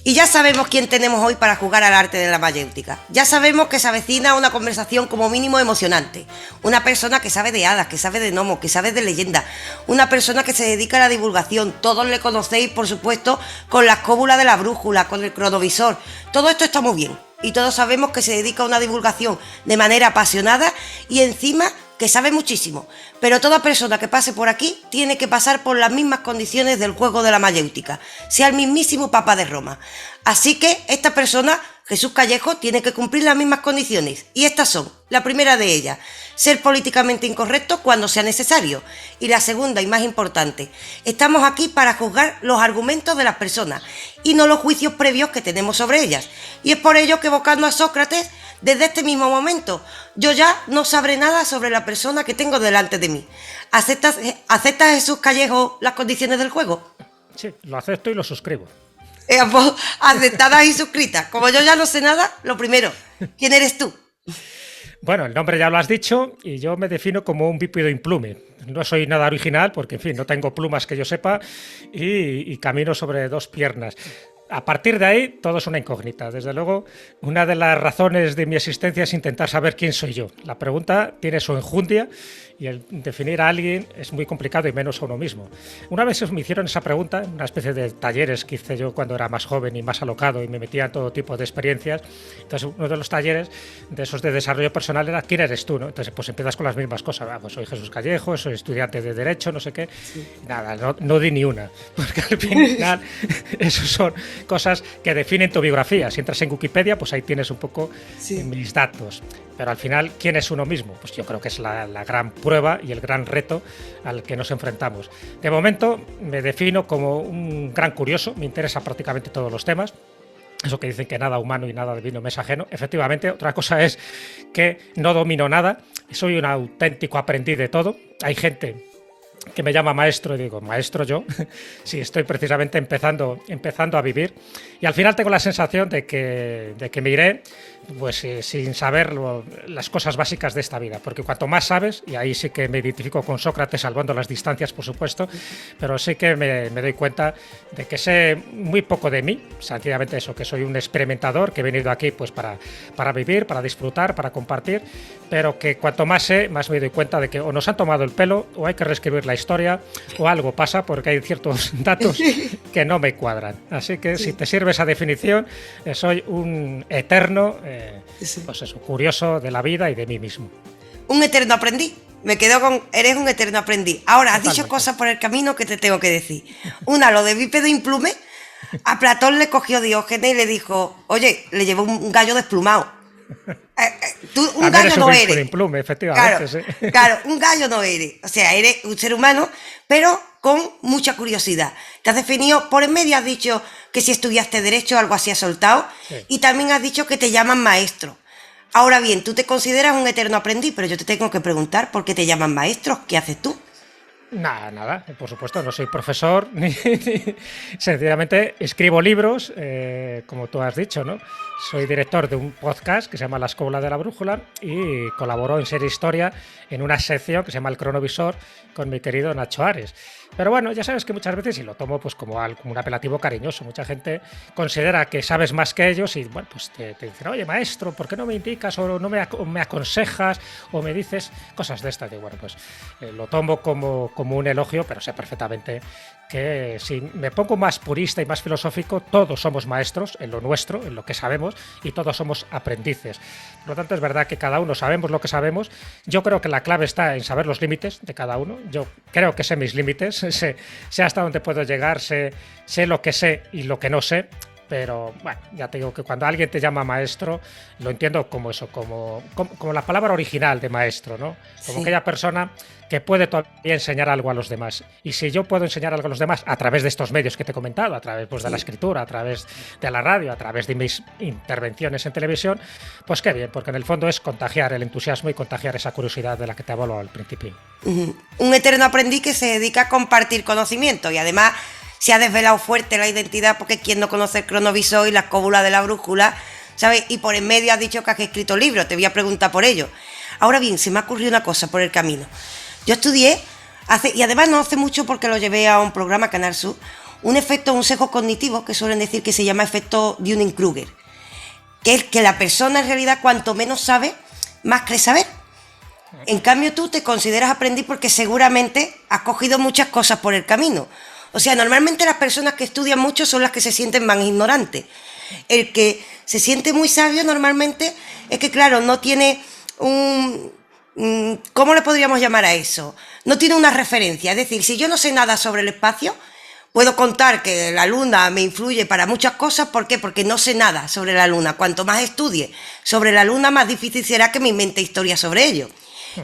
Y ya sabemos quién tenemos hoy para jugar al arte de la mayéutica. Ya sabemos que se avecina una conversación como mínimo emocionante. Una persona que sabe de hadas, que sabe de gnomos, que sabe de leyendas. Una persona que se dedica a la divulgación. Todos le conocéis, por supuesto, con la escóbula de la brújula, con el cronovisor. Todo esto está muy bien. Y todos sabemos que se dedica a una divulgación de manera apasionada y encima que sabe muchísimo. Pero toda persona que pase por aquí tiene que pasar por las mismas condiciones del juego de la mayéutica, sea el mismísimo Papa de Roma. Así que esta persona, Jesús Callejo, tiene que cumplir las mismas condiciones. Y estas son, la primera de ellas, ser políticamente incorrecto cuando sea necesario. Y la segunda y más importante, estamos aquí para juzgar los argumentos de las personas y no los juicios previos que tenemos sobre ellas. Y es por ello que, evocando a Sócrates, desde este mismo momento, yo ya no sabré nada sobre la persona que tengo delante de mí. ¿Acepta Jesús Callejo las condiciones del juego? Sí, lo acepto y lo suscribo. Pues, aceptadas y suscritas. Como yo ya no sé nada, lo primero, ¿quién eres tú? Bueno, el nombre ya lo has dicho y yo me defino como un bípedo implume. No soy nada original porque, en fin, no tengo plumas que yo sepa y camino sobre dos piernas. A partir de ahí, todo es una incógnita. Desde luego, una de las razones de mi existencia es intentar saber quién soy yo. La pregunta tiene su enjundia y el definir a alguien es muy complicado y menos a uno mismo. Una vez me hicieron esa pregunta, una especie de talleres que hice yo cuando era más joven y más alocado y me metía en todo tipo de experiencias. Entonces, uno de los talleres de esos de desarrollo personal era ¿quién eres tú? ¿No? Entonces, pues empiezas con las mismas cosas. Pues soy Jesús Callejo, soy estudiante de Derecho, no sé qué. Sí. Nada, no di ni una. Porque al final, esos son cosas que definen tu biografía. Si entras en Wikipedia, pues ahí tienes un poco mis datos. Pero al final, ¿quién es uno mismo? Pues yo creo que es la gran prueba y el gran reto al que nos enfrentamos. De momento me defino como un gran curioso, me interesa prácticamente todos los temas. Eso que dicen que nada humano y nada divino me es ajeno. Efectivamente, otra cosa es que no domino nada, soy un auténtico aprendiz de todo. Hay gente que me llama maestro y digo, maestro yo, sí, estoy precisamente empezando a vivir y al final tengo la sensación de que me iré pues sin saber las cosas básicas de esta vida, porque cuanto más sabes, y ahí sí que me identifico con Sócrates, salvando las distancias por supuesto, pero sí que me doy cuenta de que sé muy poco de mí, sencillamente eso, que soy un experimentador, que he venido aquí pues para vivir, para disfrutar, para compartir, pero que cuanto más sé, más me doy cuenta de que o nos han tomado el pelo, o hay que reescribir la historia, o algo pasa, porque hay ciertos datos que no me cuadran. Así que si te sirve esa definición, soy un eterno pues eso, curioso de la vida y de mí mismo. Un eterno aprendiz. Me quedo con eres un eterno aprendiz. Ahora, has dicho cosas por el camino que te tengo que decir. Una, lo de bípedo implume. A Platón le cogió Diógenes y le dijo, oye, le llevó un gallo desplumado. Tú un gallo no eres. Implume, efectivamente, claro, un gallo no eres. O sea, eres un ser humano, pero con mucha curiosidad. Te has definido, por en medio has dicho que si estudiaste Derecho o algo así has soltado, y también has dicho que te llaman maestro. Ahora bien, tú te consideras un eterno aprendiz, pero yo te tengo que preguntar por qué te llaman maestro. ¿Qué haces tú? Nada, por supuesto, no soy profesor, ni sencillamente escribo libros, como tú has dicho, ¿no? Soy director de un podcast que se llama La Escóbula de la Brújula y colaboro en Serie Historia en una sección que se llama El Cronovisor con mi querido Nacho Ares. Pero bueno, ya sabes que muchas veces, y lo tomo pues como un apelativo cariñoso, mucha gente considera que sabes más que ellos y bueno, pues te dicen, oye maestro, ¿por qué no me indicas o no me aconsejas o me dices cosas de estas? Y bueno, pues lo tomo como un elogio, pero sé perfectamente que si me pongo más purista y más filosófico, todos somos maestros en lo nuestro, en lo que sabemos, y todos somos aprendices. Por lo tanto, es verdad que cada uno sabemos lo que sabemos. Yo creo que la clave está en saber los límites de cada uno. Yo creo que sé mis límites, sé hasta dónde puedo llegar, sé lo que sé y lo que no sé. Pero bueno, ya te digo que cuando alguien te llama maestro, lo entiendo como eso, como la palabra original de maestro, ¿no? Como aquella persona que puede todavía enseñar algo a los demás. Y si yo puedo enseñar algo a los demás a través de estos medios que te he comentado, a través pues, de la escritura, a través de la radio, a través de mis intervenciones en televisión, pues qué bien, porque en el fondo es contagiar el entusiasmo y contagiar esa curiosidad de la que te hablo al principio. Un eterno aprendiz que se dedica a compartir conocimiento y además se ha desvelado fuerte la identidad, porque quien no conoce el cronovisor y la escóbula de la brújula, ¿sabes? Y por en medio has dicho que has escrito libros, te voy a preguntar por ello. Ahora bien, se me ha ocurrido una cosa por el camino. Yo estudié, y además no hace mucho porque lo llevé a un programa, Canal Sur, un efecto, un sesgo cognitivo que suelen decir que se llama efecto Dunning-Kruger, que es que la persona en realidad cuanto menos sabe, más cree saber. En cambio tú te consideras aprendiz porque seguramente has cogido muchas cosas por el camino. O sea, normalmente las personas que estudian mucho son las que se sienten más ignorantes. El que se siente muy sabio normalmente es que, claro, no tiene ¿cómo le podríamos llamar a eso? No tiene una referencia. Es decir, si yo no sé nada sobre el espacio, puedo contar que la luna me influye para muchas cosas. ¿Por qué? Porque no sé nada sobre la luna. Cuanto más estudie sobre la luna, más difícil será que me invente historias sobre ello.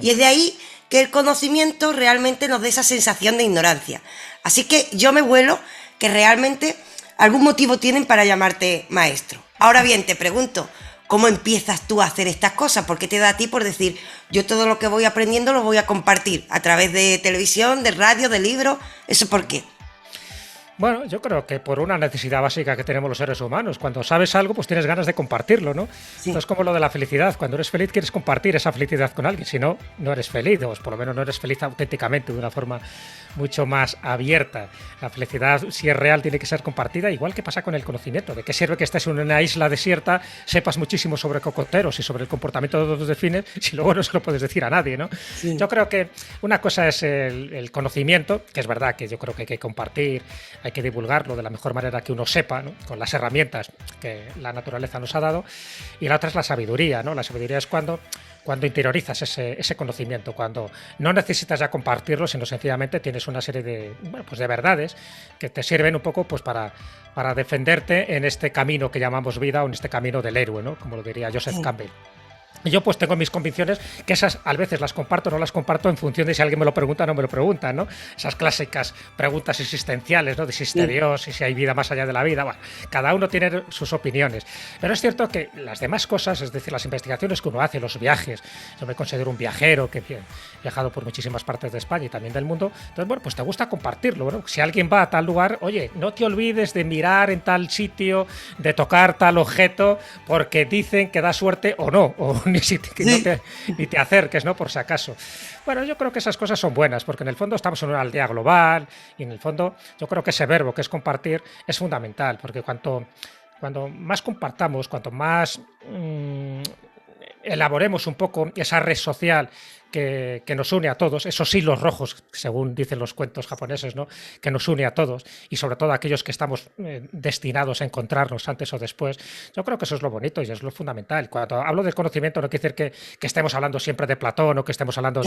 Y es de ahí que el conocimiento realmente nos dé esa sensación de ignorancia. Así que yo me vuelo que realmente algún motivo tienen para llamarte maestro. Ahora bien, te pregunto, ¿cómo empiezas tú a hacer estas cosas? ¿Por qué te da a ti por decir, yo todo lo que voy aprendiendo lo voy a compartir a través de televisión, de radio, de libros? ¿Eso por qué? Bueno, yo creo que por una necesidad básica que tenemos los seres humanos. Cuando sabes algo, pues tienes ganas de compartirlo, ¿no? Sí. No es como lo de la felicidad. Cuando eres feliz, quieres compartir esa felicidad con alguien. Si no, no eres feliz, o por lo menos no eres feliz auténticamente, de una forma mucho más abierta. La felicidad, si es real, tiene que ser compartida, igual que pasa con el conocimiento. ¿De qué sirve que estés en una isla desierta, sepas muchísimo sobre cocoteros y sobre el comportamiento de los delfines, si luego no se lo puedes decir a nadie, ¿no? Sí. Yo creo que una cosa es el conocimiento, que es verdad que yo creo que hay que compartir, hay que divulgarlo de la mejor manera que uno sepa, ¿no? Con las herramientas que la naturaleza nos ha dado, y la otra es la sabiduría, ¿no? La sabiduría es cuando interiorizas ese conocimiento, cuando no necesitas ya compartirlo, sino sencillamente tienes una serie de, bueno, pues de verdades que te sirven un poco pues para defenderte en este camino que llamamos vida, o en este camino del héroe, ¿no? Como lo diría Joseph Campbell. Y yo pues tengo mis convicciones, que esas a veces las comparto, no las comparto en función de si alguien me lo pregunta o no me lo pregunta, ¿no? Esas clásicas preguntas existenciales, ¿no? De si existe Dios y si hay vida más allá de la vida. Bueno, cada uno tiene sus opiniones. Pero es cierto que las demás cosas, es decir, las investigaciones que uno hace, los viajes, yo me considero un viajero que he viajado por muchísimas partes de España y también del mundo. Entonces, bueno, pues te gusta compartirlo, ¿no? Si alguien va a tal lugar, oye, no te olvides de mirar en tal sitio, de tocar tal objeto, porque dicen que da suerte o no, o ni te acerques, ¿no? Por si acaso. Bueno, yo creo que esas cosas son buenas, porque en el fondo estamos en una aldea global y en el fondo yo creo que ese verbo que es compartir es fundamental, porque cuando más compartamos, cuanto más elaboremos un poco esa red social que nos une a todos, esos hilos rojos, según dicen los cuentos japoneses, ¿no? Que nos une a todos, y sobre todo a aquellos que estamos destinados a encontrarnos antes o después. Yo creo que eso es lo bonito y es lo fundamental. Cuando hablo del conocimiento no quiere decir que estemos hablando siempre de Platón, o que estemos hablando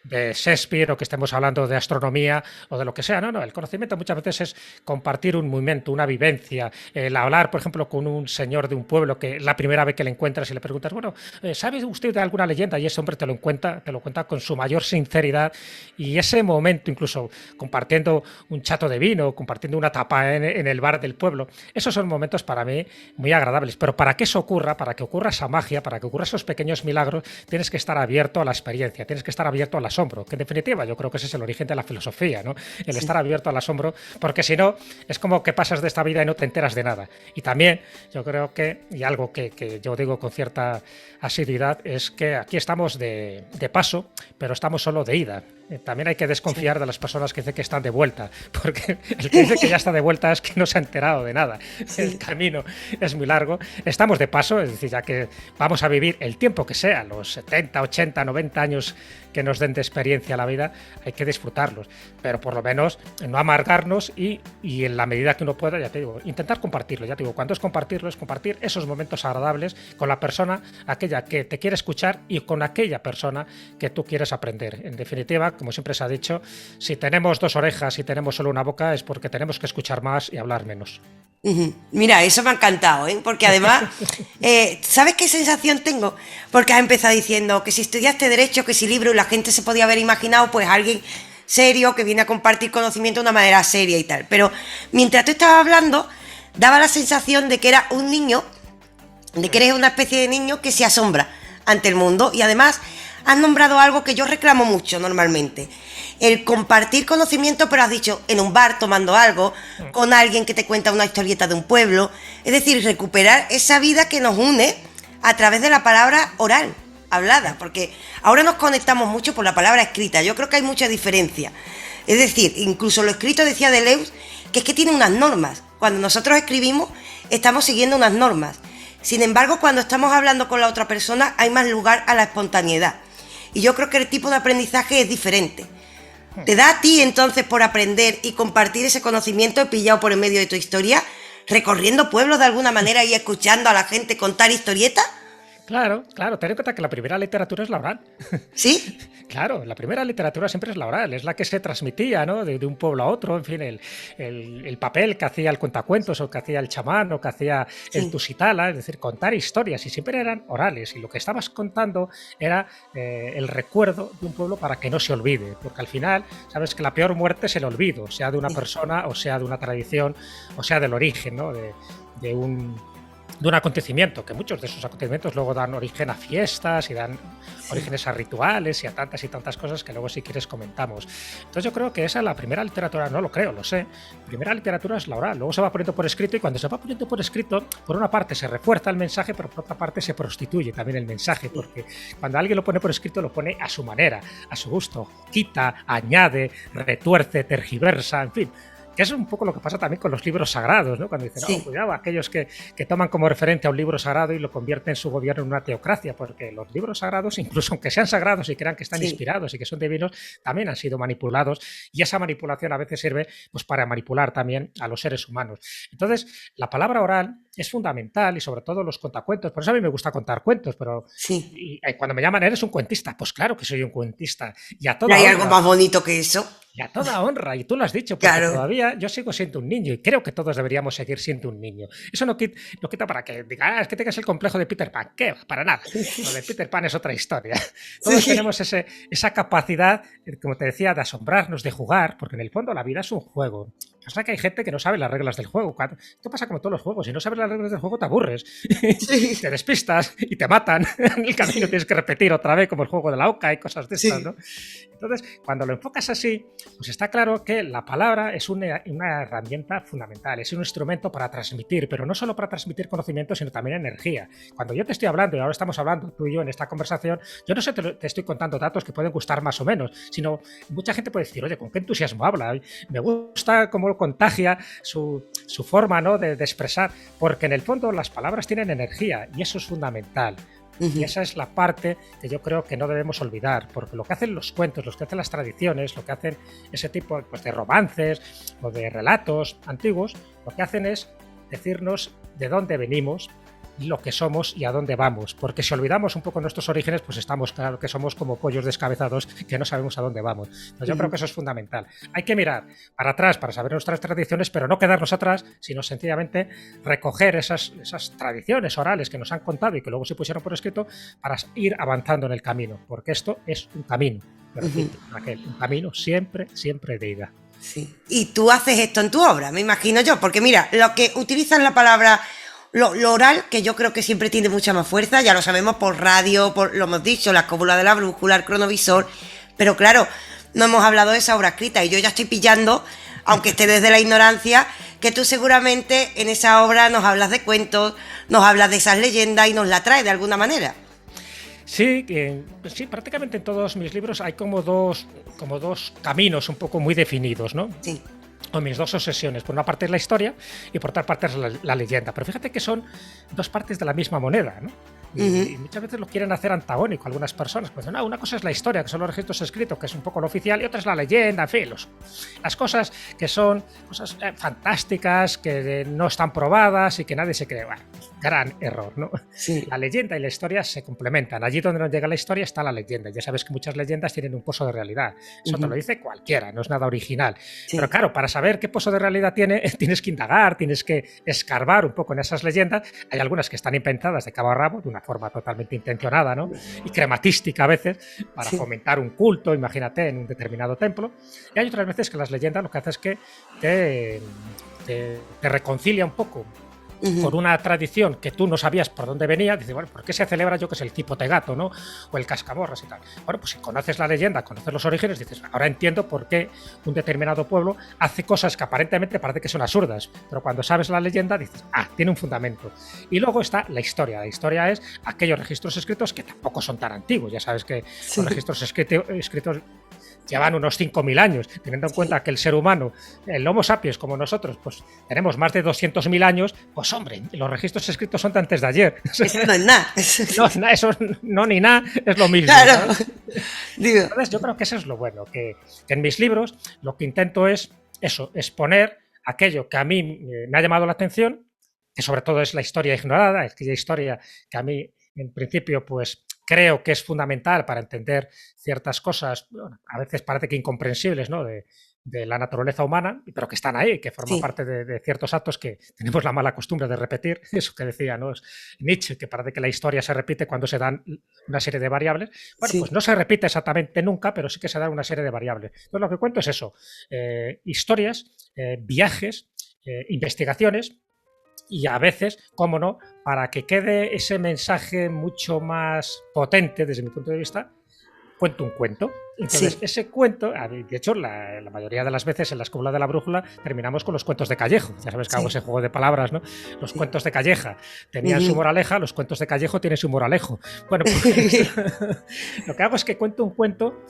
de Shakespeare, o que estemos hablando de astronomía o de lo que sea. No, el conocimiento muchas veces es compartir un momento, una vivencia, el hablar, por ejemplo, con un señor de un pueblo que la primera vez que le encuentras y le preguntas, bueno, ¿sabe usted de alguna leyenda? Y ese hombre te lo cuenta con su mayor sinceridad, y ese momento, incluso compartiendo un chato de vino, compartiendo una tapa en el bar del pueblo, esos son momentos para mí muy agradables. Pero para que eso ocurra, para que ocurra esa magia, para que ocurra esos pequeños milagros, tienes que estar abierto a la experiencia, tienes que estar abierto al asombro, que en definitiva yo creo que ese es el origen de la filosofía, ¿no? El estar abierto al asombro, porque si no, es como que pasas de esta vida y no te enteras de nada. Y también yo creo que, y algo que yo digo con cierta asiduidad, es que aquí estamos de paso, pero estamos solo de ida. También hay que desconfiar de las personas que dicen que están de vuelta, porque el que dice que ya está de vuelta es que no se ha enterado de nada. El camino es muy largo. Estamos de paso, es decir, ya que vamos a vivir el tiempo que sea, los 70, 80, 90 años que nos den de experiencia a la vida, hay que disfrutarlos, pero por lo menos no amargarnos y en la medida que uno pueda, ya te digo, intentar compartirlo. Ya te digo, cuando es compartirlo, es compartir esos momentos agradables con la persona, aquella que te quiere escuchar, y con aquella persona que tú quieres aprender. En definitiva, como siempre se ha dicho, si tenemos dos orejas y tenemos solo una boca, es porque tenemos que escuchar más y hablar menos. Mira, eso me ha encantado, ¿eh? Porque además, ¿sabes qué sensación tengo? Porque has empezado diciendo que si estudiaste Derecho, que si libro, y la gente se podía haber imaginado pues alguien serio que viene a compartir conocimiento de una manera seria y tal. Pero mientras tú estabas hablando, daba la sensación de que era un niño, de que eres una especie de niño que se asombra ante el mundo, y además has nombrado algo que yo reclamo mucho normalmente, el compartir conocimiento, pero has dicho en un bar tomando algo, con alguien que te cuenta una historieta de un pueblo, es decir, recuperar esa vida que nos une a través de la palabra oral, hablada, porque ahora nos conectamos mucho por la palabra escrita. Yo creo que hay mucha diferencia. Es decir, incluso lo escrito, decía Deleuze, que es que tiene unas normas. Cuando nosotros escribimos, estamos siguiendo unas normas. Sin embargo, cuando estamos hablando con la otra persona, hay más lugar a la espontaneidad. Y yo creo que el tipo de aprendizaje es diferente. ¿Te da a ti entonces por aprender y compartir ese conocimiento pillado por en medio de tu historia, recorriendo pueblos de alguna manera y escuchando a la gente contar historietas? Claro, ten en cuenta que la primera literatura es la oral. ¿Sí? Claro, la primera literatura siempre es la oral, es la que se transmitía, ¿no? De un pueblo a otro, en fin, el papel que hacía el cuentacuentos o que hacía el chamán o que hacía el tusitala, es decir, contar historias, y siempre eran orales, y lo que estabas contando era el recuerdo de un pueblo para que no se olvide, porque al final, sabes que la peor muerte es el olvido, sea de una persona o sea de una tradición o sea del origen, ¿no? De un acontecimiento, que muchos de esos acontecimientos luego dan origen a fiestas y dan orígenes a rituales y a tantas y tantas cosas que luego si quieres comentamos. Entonces yo creo que esa es la primera literatura, no lo creo, lo sé. La primera literatura es la oral, luego se va poniendo por escrito, y cuando se va poniendo por escrito, por una parte se refuerza el mensaje, pero por otra parte se prostituye también el mensaje, porque cuando alguien lo pone por escrito lo pone a su manera, a su gusto, quita, añade, retuerce, tergiversa, en fin. Que es un poco lo que pasa también con los libros sagrados, ¿no? Cuando dicen, no, cuidado, aquellos que toman como referente a un libro sagrado y lo convierten su gobierno en una teocracia, porque los libros sagrados, incluso aunque sean sagrados y crean que están inspirados y que son divinos, también han sido manipulados, y esa manipulación a veces sirve pues para manipular también a los seres humanos. Entonces, la palabra oral es fundamental, y sobre todo los contacuentos. Por eso a mí me gusta contar cuentos, pero y cuando me llaman, ¿eres un cuentista? Pues claro que soy un cuentista. Y a toda ¿Hay honra, algo más bonito que eso? Y a toda honra, y tú lo has dicho, porque todavía yo sigo siendo un niño, y creo que todos deberíamos seguir siendo un niño. Eso no quita para que diga, es que tengas el complejo de Peter Pan. ¿Qué? Para nada. Lo de Peter Pan es otra historia. Todos tenemos esa capacidad, como te decía, de asombrarnos, de jugar, porque en el fondo la vida es un juego. Pasa que hay gente que no sabe las reglas del juego. Esto pasa como todos los juegos. Si no sabes las reglas del juego, te aburres. Te despistas y te matan. En el camino tienes que repetir otra vez, como el juego de la oca y cosas de estas, ¿no? Entonces, cuando lo enfocas así, pues está claro que la palabra es una herramienta fundamental, es un instrumento para transmitir, pero no solo para transmitir conocimiento, sino también energía. Cuando yo te estoy hablando, y ahora estamos hablando tú y yo en esta conversación, yo no sé, te estoy contando datos que pueden gustar más o menos, sino mucha gente puede decir, oye, ¿con qué entusiasmo habla? Me gusta cómo lo contagia su forma, ¿no?, de expresar, porque en el fondo las palabras tienen energía, y eso es fundamental. Y esa es la parte que yo creo que no debemos olvidar, porque lo que hacen los cuentos, lo que hacen las tradiciones, lo que hacen ese tipo pues, de romances o de relatos antiguos, lo que hacen es decirnos de dónde venimos, lo que somos y a dónde vamos, porque si olvidamos un poco nuestros orígenes, pues estamos claro que somos como pollos descabezados que no sabemos a dónde vamos. Entonces yo creo que eso es fundamental. Hay que mirar para atrás para saber nuestras tradiciones, pero no quedarnos atrás, sino sencillamente recoger esas tradiciones orales que nos han contado y que luego se pusieron por escrito para ir avanzando en el camino, porque esto es un camino, Raquel, un camino siempre de ida. Sí. Y tú haces esto en tu obra, me imagino yo, porque mira, lo que utilizan la palabra lo oral, que yo creo que siempre tiene mucha más fuerza, ya lo sabemos por radio, lo hemos dicho, la escóbula de la brújula, el cronovisor, pero claro, no hemos hablado de esa obra escrita, y yo ya estoy pillando, aunque esté desde la ignorancia, que tú seguramente en esa obra nos hablas de cuentos, nos hablas de esas leyendas y nos la traes de alguna manera. Sí, prácticamente en todos mis libros hay como dos caminos un poco muy definidos, ¿no? Sí. O mis dos obsesiones. Por una parte es la historia y por otra parte es la leyenda. Pero fíjate que son dos partes de la misma moneda, ¿no? Y muchas veces lo quieren hacer antagónico algunas personas. Pues no, una cosa es la historia, que son los registros escritos, que es un poco lo oficial, y otra es la leyenda, en fin, las cosas que son cosas fantásticas, que no están probadas y que nadie se cree. Bueno, gran error, ¿no? Sí. La leyenda y la historia se complementan. Allí donde nos llega la historia está la leyenda. Ya sabes que muchas leyendas tienen un pozo de realidad. Eso te lo dice cualquiera, no es nada original. Sí. Pero claro, para saber qué pozo de realidad tiene, tienes que indagar, tienes que escarbar un poco en esas leyendas. Hay algunas que están inventadas de cabo a rabo, de una forma totalmente intencionada, ¿no? Y crematística a veces, para fomentar un culto, imagínate, en un determinado templo. Y hay otras veces que las leyendas lo que hacen es que te reconcilia un poco por una tradición que tú no sabías por dónde venía. Dices, bueno, ¿por qué se celebra, yo que sé, el cipote gato, ¿no? O el cascamorras y tal? Bueno, pues si conoces la leyenda, conoces los orígenes, dices, ahora entiendo por qué un determinado pueblo hace cosas que aparentemente parece que son absurdas, pero cuando sabes la leyenda dices, tiene un fundamento. Y luego está la historia. La historia es aquellos registros escritos que tampoco son tan antiguos. Ya sabes que los registros escritos llevan unos 5.000 años, teniendo en cuenta que el ser humano, el Homo sapiens como nosotros, pues tenemos más de 200.000 años, pues hombre, los registros escritos son de antes de ayer. Eso no es nada. No, eso no ni nada, es lo mismo. Claro. Entonces yo creo que eso es lo bueno, que en mis libros lo que intento es eso, exponer aquello que a mí me ha llamado la atención, que sobre todo es la historia ignorada, aquella historia que a mí en principio pues creo que es fundamental para entender ciertas cosas, bueno, a veces parece que incomprensibles, ¿no? de la naturaleza humana, pero que están ahí, que forman parte de ciertos actos que tenemos la mala costumbre de repetir, eso que decía, ¿no? Nietzsche, que parece que la historia se repite cuando se dan una serie de variables. Bueno, pues no se repite exactamente nunca, pero sí que se dan una serie de variables. Entonces lo que cuento es eso, historias, viajes, investigaciones, y a veces, cómo no, para que quede ese mensaje mucho más potente desde mi punto de vista, cuento un cuento. Entonces, ese cuento, de hecho, la mayoría de las veces en la Escóbula de la Brújula terminamos con los cuentos de Callejo. Ya sabes que hago ese juego de palabras, ¿no? Los cuentos de Calleja tenían su moraleja, los cuentos de Callejo tienen su moralejo. Bueno, pues lo que hago es que cuento un cuento,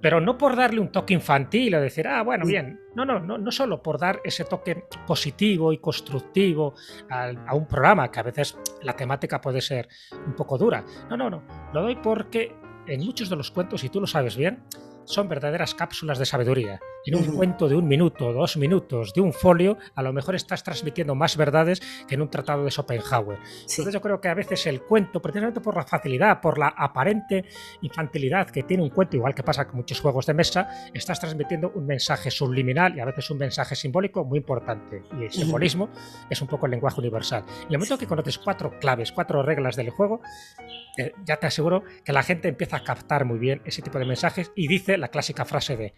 pero no por darle un toque infantil o decir, bueno, bien. No solo por dar ese toque positivo y constructivo a un programa, que a veces la temática puede ser un poco dura. No. Lo doy porque en muchos de los cuentos, y tú lo sabes bien, son verdaderas cápsulas de sabiduría. En un cuento de 1 minuto, 2 minutos, de un folio, a lo mejor estás transmitiendo más verdades que en un tratado de Schopenhauer. Entonces yo creo que a veces el cuento, precisamente por la facilidad, por la aparente infantilidad que tiene un cuento, igual que pasa con muchos juegos de mesa, estás transmitiendo un mensaje subliminal y a veces un mensaje simbólico muy importante. Y el simbolismo es un poco el lenguaje universal. Y en el momento que conoces 4 claves, 4 reglas del juego, ya te aseguro que la gente empieza a captar muy bien ese tipo de mensajes y dice la clásica frase de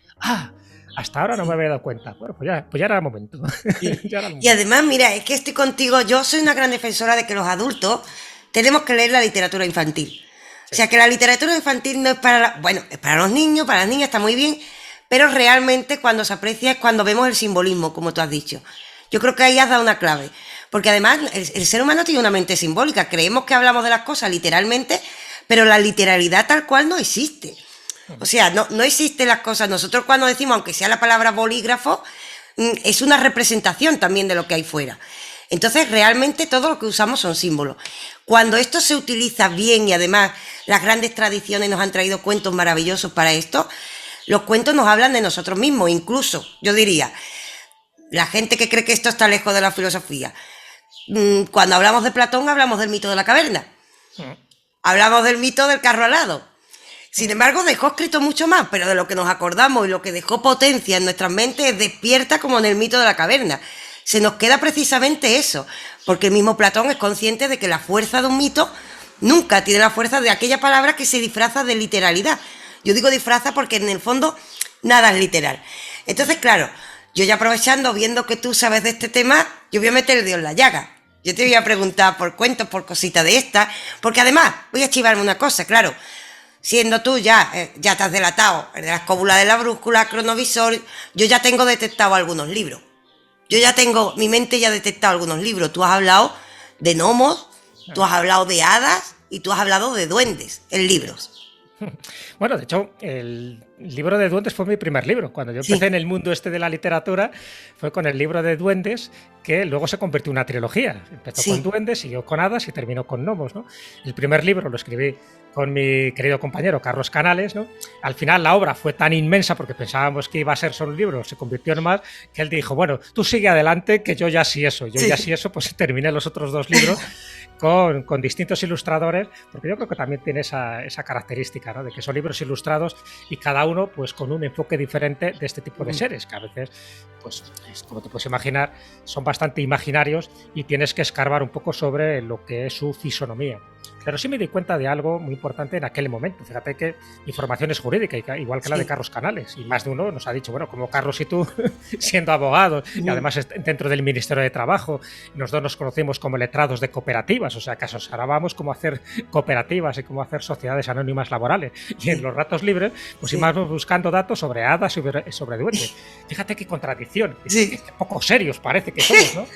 hasta ahora no me había dado cuenta. Bueno, pues ya era el momento. Y además, mira, es que estoy contigo, yo soy una gran defensora de que los adultos tenemos que leer la literatura infantil. Sí. O sea, que la literatura infantil no es para... Bueno, es para los niños, para las niñas, está muy bien, pero realmente cuando se aprecia es cuando vemos el simbolismo, como tú has dicho. Yo creo que ahí has dado una clave. Porque además el ser humano tiene una mente simbólica. Creemos que hablamos de las cosas literalmente, pero la literalidad tal cual no existe. O sea, no existen las cosas. Nosotros cuando decimos, aunque sea la palabra bolígrafo, es una representación también de lo que hay fuera. Entonces, realmente todo lo que usamos son símbolos. Cuando esto se utiliza bien y además las grandes tradiciones nos han traído cuentos maravillosos para esto, los cuentos nos hablan de nosotros mismos. Incluso, yo diría, la gente que cree que esto está lejos de la filosofía, cuando hablamos de Platón hablamos del mito de la caverna. Hablamos del mito del carro alado. Sin embargo, dejó escrito mucho más, pero de lo que nos acordamos y lo que dejó potencia en nuestras mentes es despierta como en el mito de la caverna. Se nos queda precisamente eso, porque el mismo Platón es consciente de que la fuerza de un mito nunca tiene la fuerza de aquella palabra que se disfraza de literalidad. Yo digo disfraza porque en el fondo nada es literal. Entonces, claro, yo ya aprovechando, viendo que tú sabes de este tema, yo voy a meter el dedo en la llaga. Yo te voy a preguntar por cuentos, por cositas de estas, porque además voy a chivarme una cosa, claro. Siendo tú ya te has delatado de la Escóbula de la Brújula, Cronovisor, yo ya tengo detectado algunos libros. Mi mente ya ha detectado algunos libros. Tú has hablado de gnomos, tú has hablado de hadas y tú has hablado de duendes en libros. Bueno, de hecho, el libro de duendes fue mi primer libro. Cuando yo empecé en el mundo este de la literatura, fue con el libro de duendes, que luego se convirtió en una trilogía. Empezó con duendes, siguió con hadas y terminó con gnomos, ¿no? El primer libro lo escribí con mi querido compañero Carlos Canales, ¿no? Al final la obra fue tan inmensa, porque pensábamos que iba a ser solo un libro, se convirtió en más, que él dijo, bueno, tú sigue adelante, que yo ya sí eso. Ya sí eso, pues terminé los otros 2 libros con distintos ilustradores, porque yo creo que también tiene esa característica, ¿no? De que son libros ilustrados y cada uno pues con un enfoque diferente de este tipo de seres, que a veces, pues como te puedes imaginar, son bastante imaginarios y tienes que escarbar un poco sobre lo que es su fisonomía. Pero sí me di cuenta de algo muy importante en aquel momento. Fíjate que mi formación es jurídica, igual que la de Carlos Canales. Y más de uno nos ha dicho, bueno, como Carlos y tú, siendo abogados, y además dentro del Ministerio de Trabajo, los dos nos conocemos como letrados de cooperativas, o sea, que asesorábamos cómo hacer cooperativas y cómo hacer sociedades anónimas laborales. Y en los ratos libres, pues íbamos buscando datos sobre hadas y sobre duendes. Fíjate qué contradicción, que poco serios parece que somos, ¿no?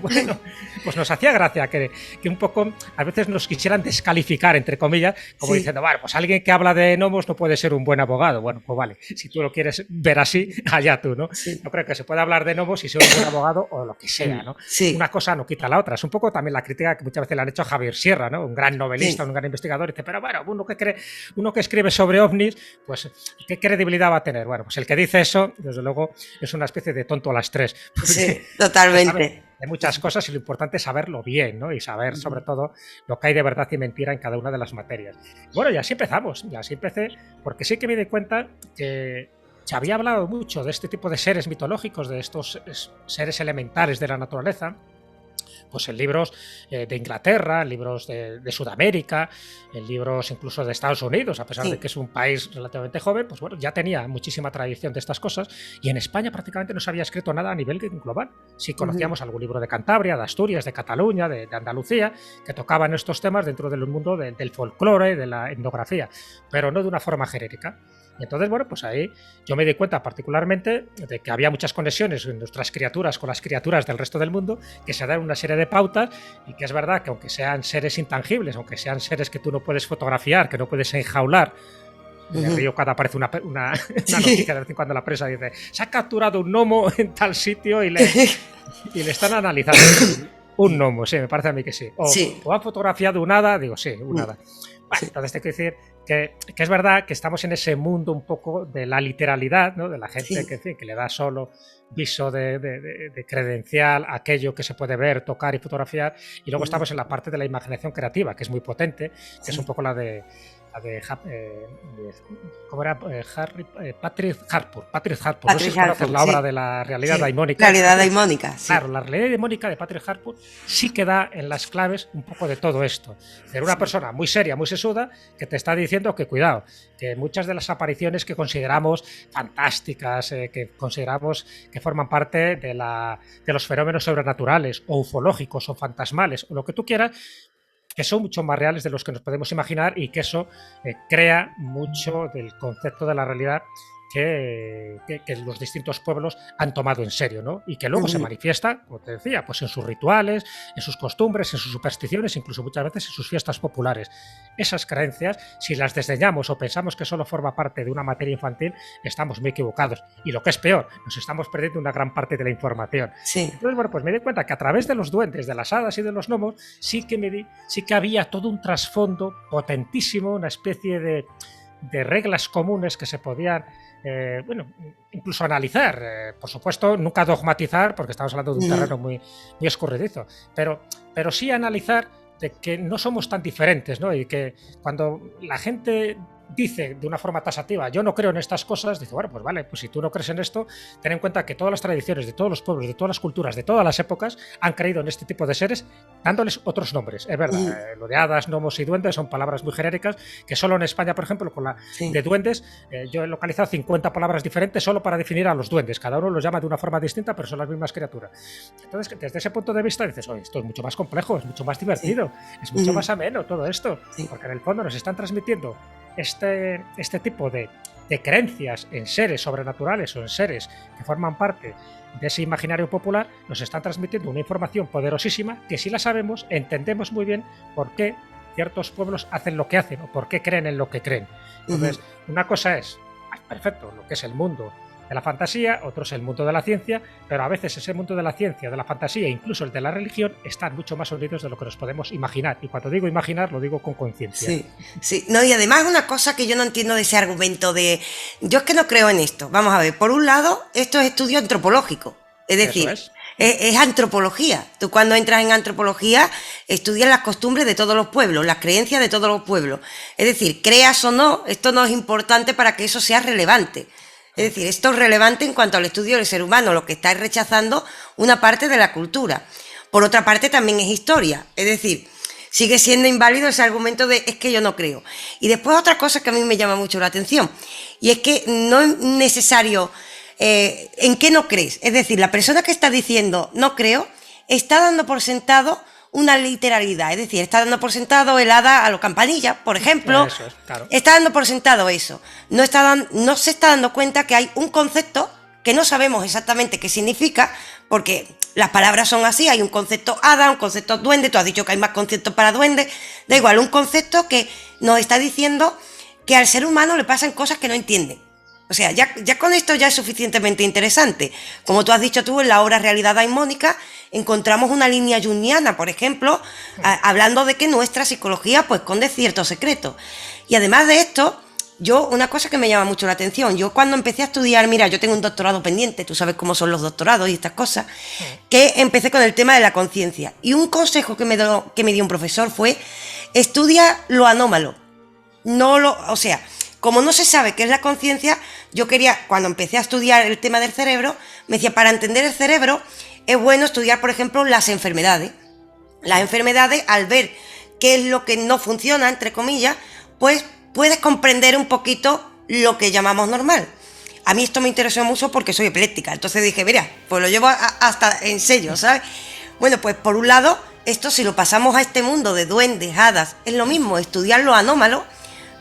Bueno, pues nos hacía gracia que un poco, a veces nos quisiera quisieran descalificar, entre comillas, como diciendo, bueno, pues alguien que habla de gnomos no puede ser un buen abogado. Bueno, pues vale, si tú lo quieres ver así, allá tú, ¿no? Yo creo que se puede hablar de gnomos y ser un buen abogado o lo que sea, ¿no? Una cosa no quita la otra. Es un poco también la crítica que muchas veces le han hecho a Javier Sierra, ¿no? Un gran novelista, un gran investigador, y dice, pero bueno, uno que escribe sobre ovnis, pues, ¿qué credibilidad va a tener? Bueno, pues el que dice eso, desde luego, es una especie de tonto a las tres. Sí, totalmente. Hay muchas cosas y lo importante es saberlo bien, ¿no? Y saber, sobre todo, lo que hay de verdad y mentira en cada una de las materias. Bueno, y así empezamos. Y así empecé, porque sí que me di cuenta que se había hablado mucho de este tipo de seres mitológicos, de estos seres elementales de la naturaleza, pues en libros de Inglaterra, en libros de Sudamérica, en libros incluso de Estados Unidos, a pesar de que es un país relativamente joven, pues bueno, ya tenía muchísima tradición de estas cosas, y en España prácticamente no se había escrito nada a nivel global. Sí conocíamos algún libro de Cantabria, de Asturias, de Cataluña, de Andalucía, que tocaban estos temas dentro del mundo del folclore, de la etnografía, pero no de una forma genérica. Y entonces, bueno, pues ahí yo me di cuenta particularmente de que había muchas conexiones en nuestras criaturas con las criaturas del resto del mundo, que se dan una serie de pautas, y que es verdad que aunque sean seres intangibles, aunque sean seres que tú no puedes fotografiar, que no puedes enjaular, me río cuando aparece una noticia de vez en cuando en la prensa, dice, se ha capturado un gnomo en tal sitio y le están analizando. Un gnomo, sí, me parece a mí que sí. O han fotografiado un hada, digo, sí, un hada. Bueno, entonces te quiero decir que es verdad que estamos en ese mundo un poco de la literalidad, ¿no? De la gente que le da solo viso de credencial a aquello que se puede ver, tocar y fotografiar, y luego estamos en la parte de la imaginación creativa, que es muy potente, que es un poco la de ¿cómo era? Patrick Harpur. No sé si conoces la obra de la realidad daimónica. La realidad daimónica, sí. Claro, la realidad daimónica de Patrick Harpur sí que da en las claves un poco de todo esto. Es una persona muy seria, muy sesuda, que te está diciendo que cuidado, que muchas de las apariciones que consideramos fantásticas, que consideramos que forman parte de los fenómenos sobrenaturales o ufológicos o fantasmales o lo que tú quieras, que son mucho más reales de los que nos podemos imaginar, y que eso crea mucho del concepto de la realidad que los distintos pueblos han tomado en serio, ¿no? Y que luego se manifiesta, como te decía, pues en sus rituales, en sus costumbres, en sus supersticiones, incluso muchas veces en sus fiestas populares. Esas creencias, si las desdeñamos o pensamos que solo forma parte de una materia infantil, estamos muy equivocados. Y lo que es peor, nos estamos perdiendo una gran parte de la información. Entonces, bueno, pues me di cuenta que a través de los duendes, de las hadas y de los gnomos, sí que había todo un trasfondo potentísimo, una especie de reglas comunes que se podían incluso analizar, por supuesto, nunca dogmatizar, porque estamos hablando de un terreno muy escurridizo, pero sí analizar de que no somos tan diferentes, ¿no? Y que cuando la gente dice de una forma tasativa, yo no creo en estas cosas, dice, bueno, pues vale, pues si tú no crees en esto, ten en cuenta que todas las tradiciones de todos los pueblos, de todas las culturas, de todas las épocas, han creído en este tipo de seres, dándoles otros nombres. Es verdad, lo de hadas, gnomos y duendes son palabras muy genéricas, que solo en España, por ejemplo, con la de duendes, yo he localizado 50 palabras diferentes solo para definir a los duendes. Cada uno los llama de una forma distinta, pero son las mismas criaturas. Entonces, desde ese punto de vista, dices, oye, esto es mucho más complejo, es mucho más divertido, es mucho más ameno todo esto, porque en el fondo nos están transmitiendo este tipo de creencias en seres sobrenaturales o en seres que forman parte de ese imaginario popular, nos están transmitiendo una información poderosísima que, si la sabemos, entendemos muy bien por qué ciertos pueblos hacen lo que hacen o por qué creen en lo que creen. Entonces, una cosa es, perfecto, lo que es el mundo de la fantasía, otro es el mundo de la ciencia, pero a veces ese mundo de la ciencia, de la fantasía e incluso el de la religión están mucho más unidos de lo que nos podemos imaginar. Y cuando digo imaginar, lo digo con conciencia. Sí. No, y además una cosa que yo no entiendo de ese argumento de yo es que no creo en esto. Vamos a ver, por un lado, esto es estudio antropológico. Es decir, es antropología. Tú cuando entras en antropología estudias las costumbres de todos los pueblos, las creencias de todos los pueblos. Es decir, creas o no, esto no es importante para que eso sea relevante. Es decir, esto es relevante en cuanto al estudio del ser humano, lo que está es rechazando una parte de la cultura. Por otra parte, también es historia. Es decir, sigue siendo inválido ese argumento de es que yo no creo. Y después otra cosa que a mí me llama mucho la atención, y es que no es necesario en qué no crees. Es decir, la persona que está diciendo no creo está dando por sentado una literalidad, es decir, está dando por sentado el hada a los campanillas, por ejemplo. Eso es, claro. Está dando por sentado eso. No se está dando cuenta que hay un concepto que no sabemos exactamente qué significa, porque las palabras son así, hay un concepto hada, un concepto duende, tú has dicho que hay más conceptos para duende, da igual, un concepto que nos está diciendo que al ser humano le pasan cosas que no entiende. O sea, ya con esto ya es suficientemente interesante. Como tú has dicho tú, en la obra Realidad Daimónica encontramos una línea junguiana, por ejemplo, hablando de que nuestra psicología pues esconde ciertos secretos. Y además de esto, una cosa que me llama mucho la atención, yo cuando empecé a estudiar, mira, yo tengo un doctorado pendiente, tú sabes cómo son los doctorados y estas cosas, que empecé con el tema de la conciencia. Y un consejo que me dio un profesor fue, estudia lo anómalo. O sea, como no se sabe qué es la conciencia, yo quería, cuando empecé a estudiar el tema del cerebro, me decía, para entender el cerebro es bueno estudiar, por ejemplo, las enfermedades. Las enfermedades, al ver qué es lo que no funciona, entre comillas, pues puedes comprender un poquito lo que llamamos normal. A mí esto me interesó mucho porque soy epiléptica, entonces dije, mira, pues lo llevo hasta en serio, ¿sabes? Bueno, pues por un lado, esto si lo pasamos a este mundo de duendes, hadas, es lo mismo, estudiar lo anómalo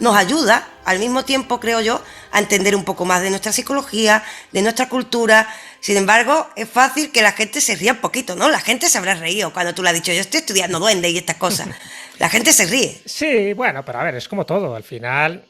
nos ayuda, al mismo tiempo, creo yo, a entender un poco más de nuestra psicología, de nuestra cultura. Sin embargo, es fácil que la gente se ría un poquito, ¿no? La gente se habrá reído cuando tú le has dicho, yo estoy estudiando duendes y estas cosas. La gente se ríe. Sí, bueno, pero a ver, es como todo. Al final,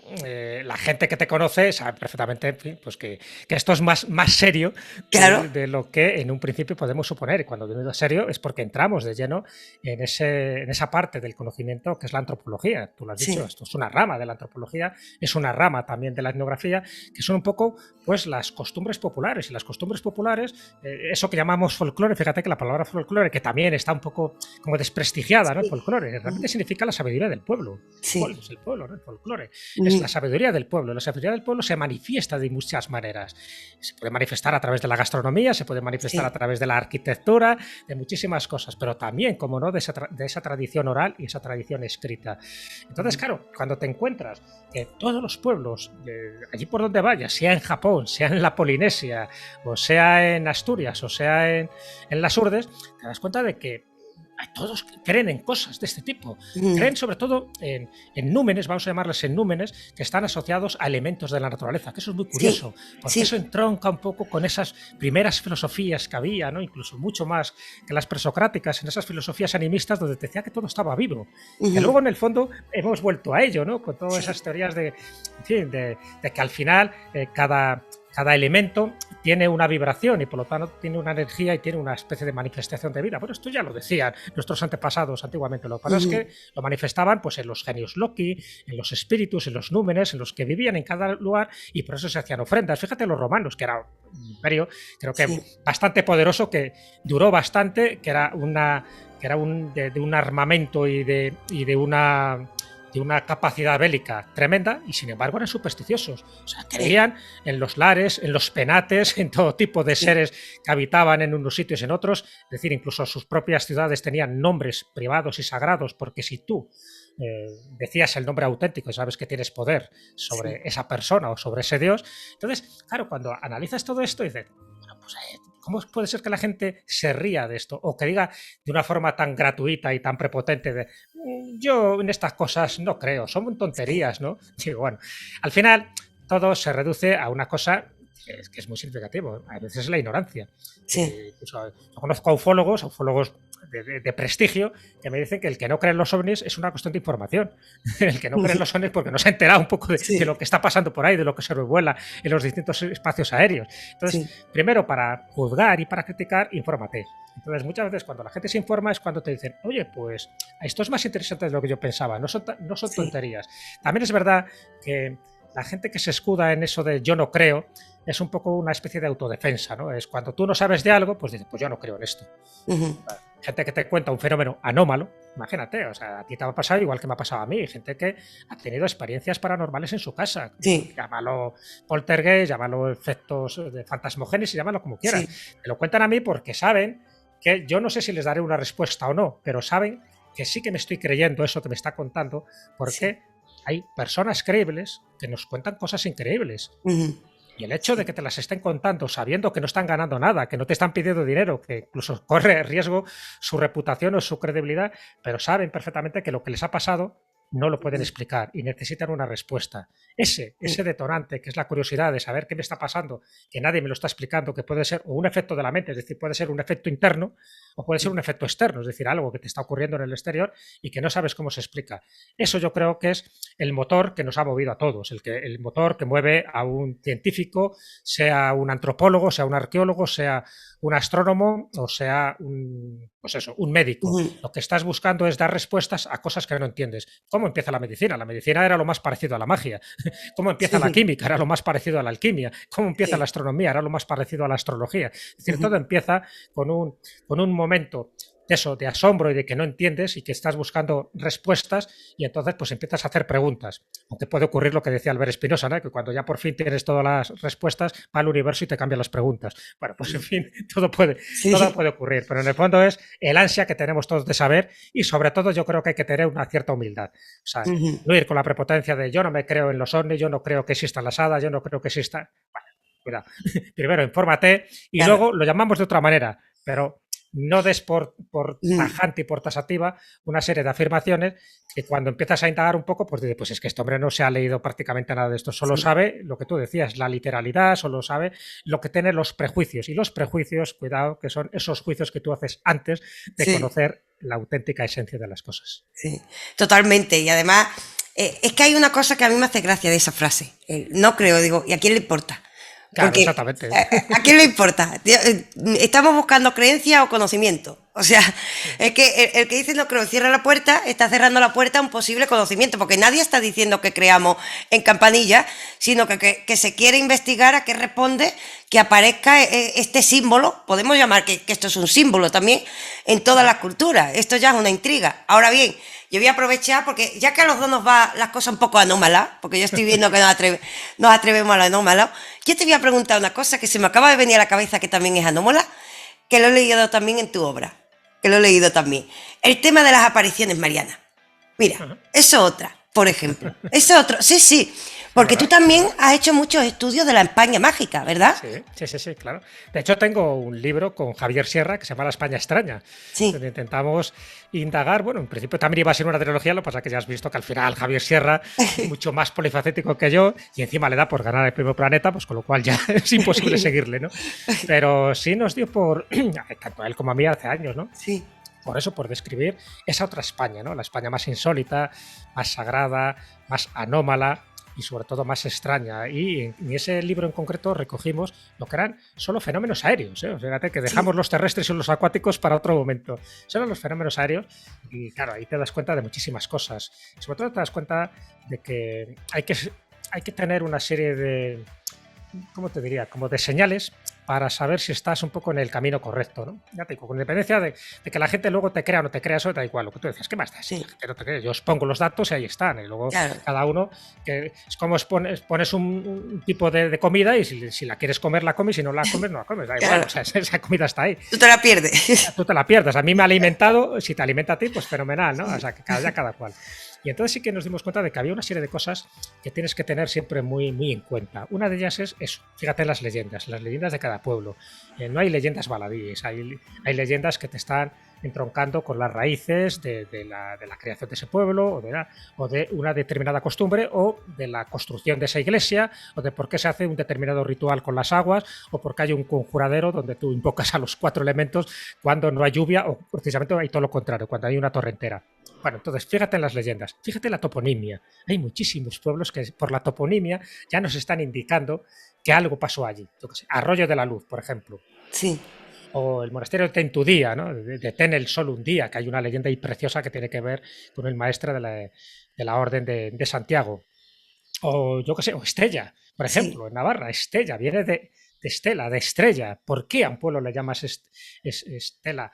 la gente que te conoce sabe perfectamente, en fin, pues que esto es más serio Claro. de lo que en un principio podemos suponer. Y cuando digo serio es porque entramos de lleno en esa parte del conocimiento que es la antropología. Tú lo has dicho, esto es una rama de la antropología, es una rama también de la etnografía, que son un poco pues las costumbres populares. Y las costumbres populares, eso que llamamos folclore, fíjate que la palabra folclore, que también está un poco como desprestigiada, ¿no? Folclore, realmente significa la sabiduría del pueblo. Sí. Es el pueblo, ¿no? El folclore. Es la sabiduría del pueblo. La sabiduría del pueblo se manifiesta de muchas maneras. Se puede manifestar a través de la gastronomía, se puede manifestar a través de la arquitectura, de muchísimas cosas, pero también, como no, de esa tradición oral y esa tradición escrita. Entonces, claro, cuando te encuentras que todos los pueblos, allí por donde vayas, sea en Japón, sea en la Polinesia, o sea en Asturias, o sea en las Urdes, te das cuenta de que todos creen en cosas de este tipo. Creen sobre todo en númenes, vamos a llamarles en númenes, que están asociados a elementos de la naturaleza, que eso es muy curioso, porque eso entronca un poco con esas primeras filosofías que había, ¿no? Incluso mucho más que las presocráticas, en esas filosofías animistas donde te decía que todo estaba vivo. Que luego en el fondo hemos vuelto a ello, ¿no? Con todas esas teorías de que al final cada elemento tiene una vibración y por lo tanto tiene una energía y tiene una especie de manifestación de vida. Bueno, esto ya lo decían nuestros antepasados antiguamente. Lo que pasa es que lo manifestaban pues en los genios Loki, en los espíritus, en los númenes, en los que vivían en cada lugar y por eso se hacían ofrendas. Fíjate los romanos, que era un imperio, creo que bastante poderoso, que duró bastante, que era de un armamento y de una capacidad bélica tremenda y sin embargo eran supersticiosos. O sea, creían en los lares, en los penates, en todo tipo de seres que habitaban en unos sitios y en otros. Es decir, incluso sus propias ciudades tenían nombres privados y sagrados porque si tú decías el nombre auténtico y sabes que tienes poder sobre esa persona o sobre ese dios. Entonces, claro, cuando analizas todo esto dices, bueno, pues ¿cómo puede ser que la gente se ría de esto? O que diga de una forma tan gratuita y tan prepotente de yo en estas cosas no creo, son tonterías, ¿no? Digo, bueno, al final todo se reduce a una cosa que es muy significativo, a veces es la ignorancia. Yo conozco a ufólogos de prestigio que me dicen que el que no cree en los ovnis es una cuestión de información. El que no cree en los ovnis porque no se ha enterado un poco de lo que está pasando por ahí, de lo que se revuela en los distintos espacios aéreos. Entonces, primero, para juzgar y para criticar, infórmate. Entonces, muchas veces cuando la gente se informa es cuando te dicen, oye, pues esto es más interesante de lo que yo pensaba, no son tonterías. También es verdad que la gente que se escuda en eso de yo no creo es un poco una especie de autodefensa, ¿no? Es cuando tú no sabes de algo, pues dices, pues yo no creo en esto. Gente que te cuenta un fenómeno anómalo, imagínate, o sea, a ti te va a pasar igual que me ha pasado a mí, gente que ha tenido experiencias paranormales en su casa, llámalo poltergeist, llámalo efectos de fantasmogénesis, llámalo como quieras. Me lo cuentan a mí porque saben que yo no sé si les daré una respuesta o no, pero saben que sí que me estoy creyendo eso que me está contando, porque hay personas creíbles que nos cuentan cosas increíbles. Y el hecho de que te las estén contando sabiendo que no están ganando nada, que no te están pidiendo dinero, que incluso corre riesgo su reputación o su credibilidad, pero saben perfectamente que lo que les ha pasado no lo pueden explicar y necesitan una respuesta. Ese detonante, que es la curiosidad de saber qué me está pasando, que nadie me lo está explicando, que puede ser o un efecto de la mente, es decir, puede ser un efecto interno o puede ser un efecto externo, es decir, algo que te está ocurriendo en el exterior y que no sabes cómo se explica. Eso yo creo que es el motor que nos ha movido a todos, el motor que mueve a un científico, sea un antropólogo, sea un arqueólogo, sea un astrónomo o sea un médico. Lo que estás buscando es dar respuestas a cosas que no entiendes. ¿Cómo empieza la medicina? La medicina era lo más parecido a la magia. ¿Cómo empieza la química? Era lo más parecido a la alquimia. ¿Cómo empieza la astronomía? Era lo más parecido a la astrología. Es decir, todo empieza con un momento de asombro y de que no entiendes y que estás buscando respuestas y entonces pues empiezas a hacer preguntas. Aunque puede ocurrir lo que decía Albert Espinosa, ¿no? Que cuando ya por fin tienes todas las respuestas, va al universo y te cambia las preguntas. Bueno, pues en fin, todo puede ocurrir, pero en el fondo es el ansia que tenemos todos de saber y sobre todo yo creo que hay que tener una cierta humildad. O sea, no ir con la prepotencia de yo no me creo en los ovnis, yo no creo que existan las hadas, yo no creo que exista... Bueno, cuidado. Primero, infórmate y luego lo llamamos de otra manera, pero no des por tajante y por tasativa una serie de afirmaciones que cuando empiezas a indagar un poco, pues dices, pues es que este hombre no se ha leído prácticamente nada de esto, solo sabe lo que tú decías, la literalidad, solo sabe lo que tiene los prejuicios. Y los prejuicios, cuidado, que son esos juicios que tú haces antes de conocer la auténtica esencia de las cosas. Sí, totalmente. Y además, es que hay una cosa que a mí me hace gracia de esa frase. No creo, digo, ¿y a quién le importa? Claro, porque, exactamente. ¿a quién le importa? ¿Estamos buscando creencia o conocimiento? O sea, es que el que dice no creo, cierra la puerta, está cerrando la puerta a un posible conocimiento, porque nadie está diciendo que creamos en campanilla, sino que se quiere investigar a qué responde que aparezca este símbolo, podemos llamar que esto es un símbolo también en todas las culturas, esto ya es una intriga. Ahora bien, yo voy a aprovechar porque ya que a los dos nos va las cosas un poco anómalas, porque yo estoy viendo que nos atrevemos a lo anómalo, yo te voy a preguntar una cosa que se me acaba de venir a la cabeza que también es anómala, que lo he leído también en tu obra, que lo he leído también. El tema de las apariciones marianas. Mira, eso otra, por ejemplo. Eso otro, sí. Porque tú también has hecho muchos estudios de la España mágica, ¿verdad? Sí, claro. De hecho, tengo un libro con Javier Sierra que se llama La España extraña, donde intentamos indagar. Bueno, en principio también iba a ser una trilogía, lo que pasa es que ya has visto que al final Javier Sierra es mucho más polifacético que yo y encima le da por ganar el primer planeta, pues con lo cual ya es imposible seguirle, ¿no? Pero sí nos dio por, tanto a él como a mí hace años, ¿no? Sí. Por eso, por describir esa otra España, ¿no? La España más insólita, más sagrada, más anómala y sobre todo más extraña. Y en ese libro en concreto recogimos lo que eran solo fenómenos aéreos, ¿eh? O sea, fíjate que dejamos los terrestres y los acuáticos para otro momento. Solo los fenómenos aéreos y claro, ahí te das cuenta de muchísimas cosas. Y sobre todo te das cuenta de que hay que tener una serie de, ¿cómo te diría? Como de señales para saber si estás un poco en el camino correcto, ¿no? Ya te digo, con independencia de que la gente luego te crea o no te crea, eso da igual, lo que tú decías, ¿qué más da? Sí. La gente no te cree. Yo os pongo los datos y ahí están, y luego cada uno, que es como pones un tipo de comida y si la quieres comer, la comes, si no la comes, no la comes, da igual, o sea, esa comida está ahí. Tú te la pierdes. Tú te la pierdes, a mí me ha alimentado, si te alimenta a ti, pues fenomenal, ¿no? O sea, que cada cual. Y entonces sí que nos dimos cuenta de que había una serie de cosas que tienes que tener siempre muy, muy en cuenta. Una de ellas es eso, fíjate en las leyendas de cada pueblo. No hay leyendas baladíes, hay leyendas que te están entroncando con las raíces de la creación de ese pueblo o de una determinada costumbre o de la construcción de esa iglesia o de por qué se hace un determinado ritual con las aguas o por qué hay un conjuradero donde tú invocas a los 4 elementos cuando no hay lluvia o precisamente hay todo lo contrario, cuando hay una torrentera. Bueno, entonces fíjate en las leyendas, fíjate en la toponimia. Hay muchísimos pueblos que por la toponimia ya nos están indicando que algo pasó allí. Yo qué sé, Arroyo de la Luz, por ejemplo. Sí. O el monasterio de Tentudía, ¿no? De Ten el Sol un día, que hay una leyenda ahí preciosa que tiene que ver con el maestre de la Orden de Santiago. O yo qué sé, o Estella, por ejemplo, en Navarra. Estella viene de Estela, de estrella. ¿Por qué a un pueblo le llamas Estela?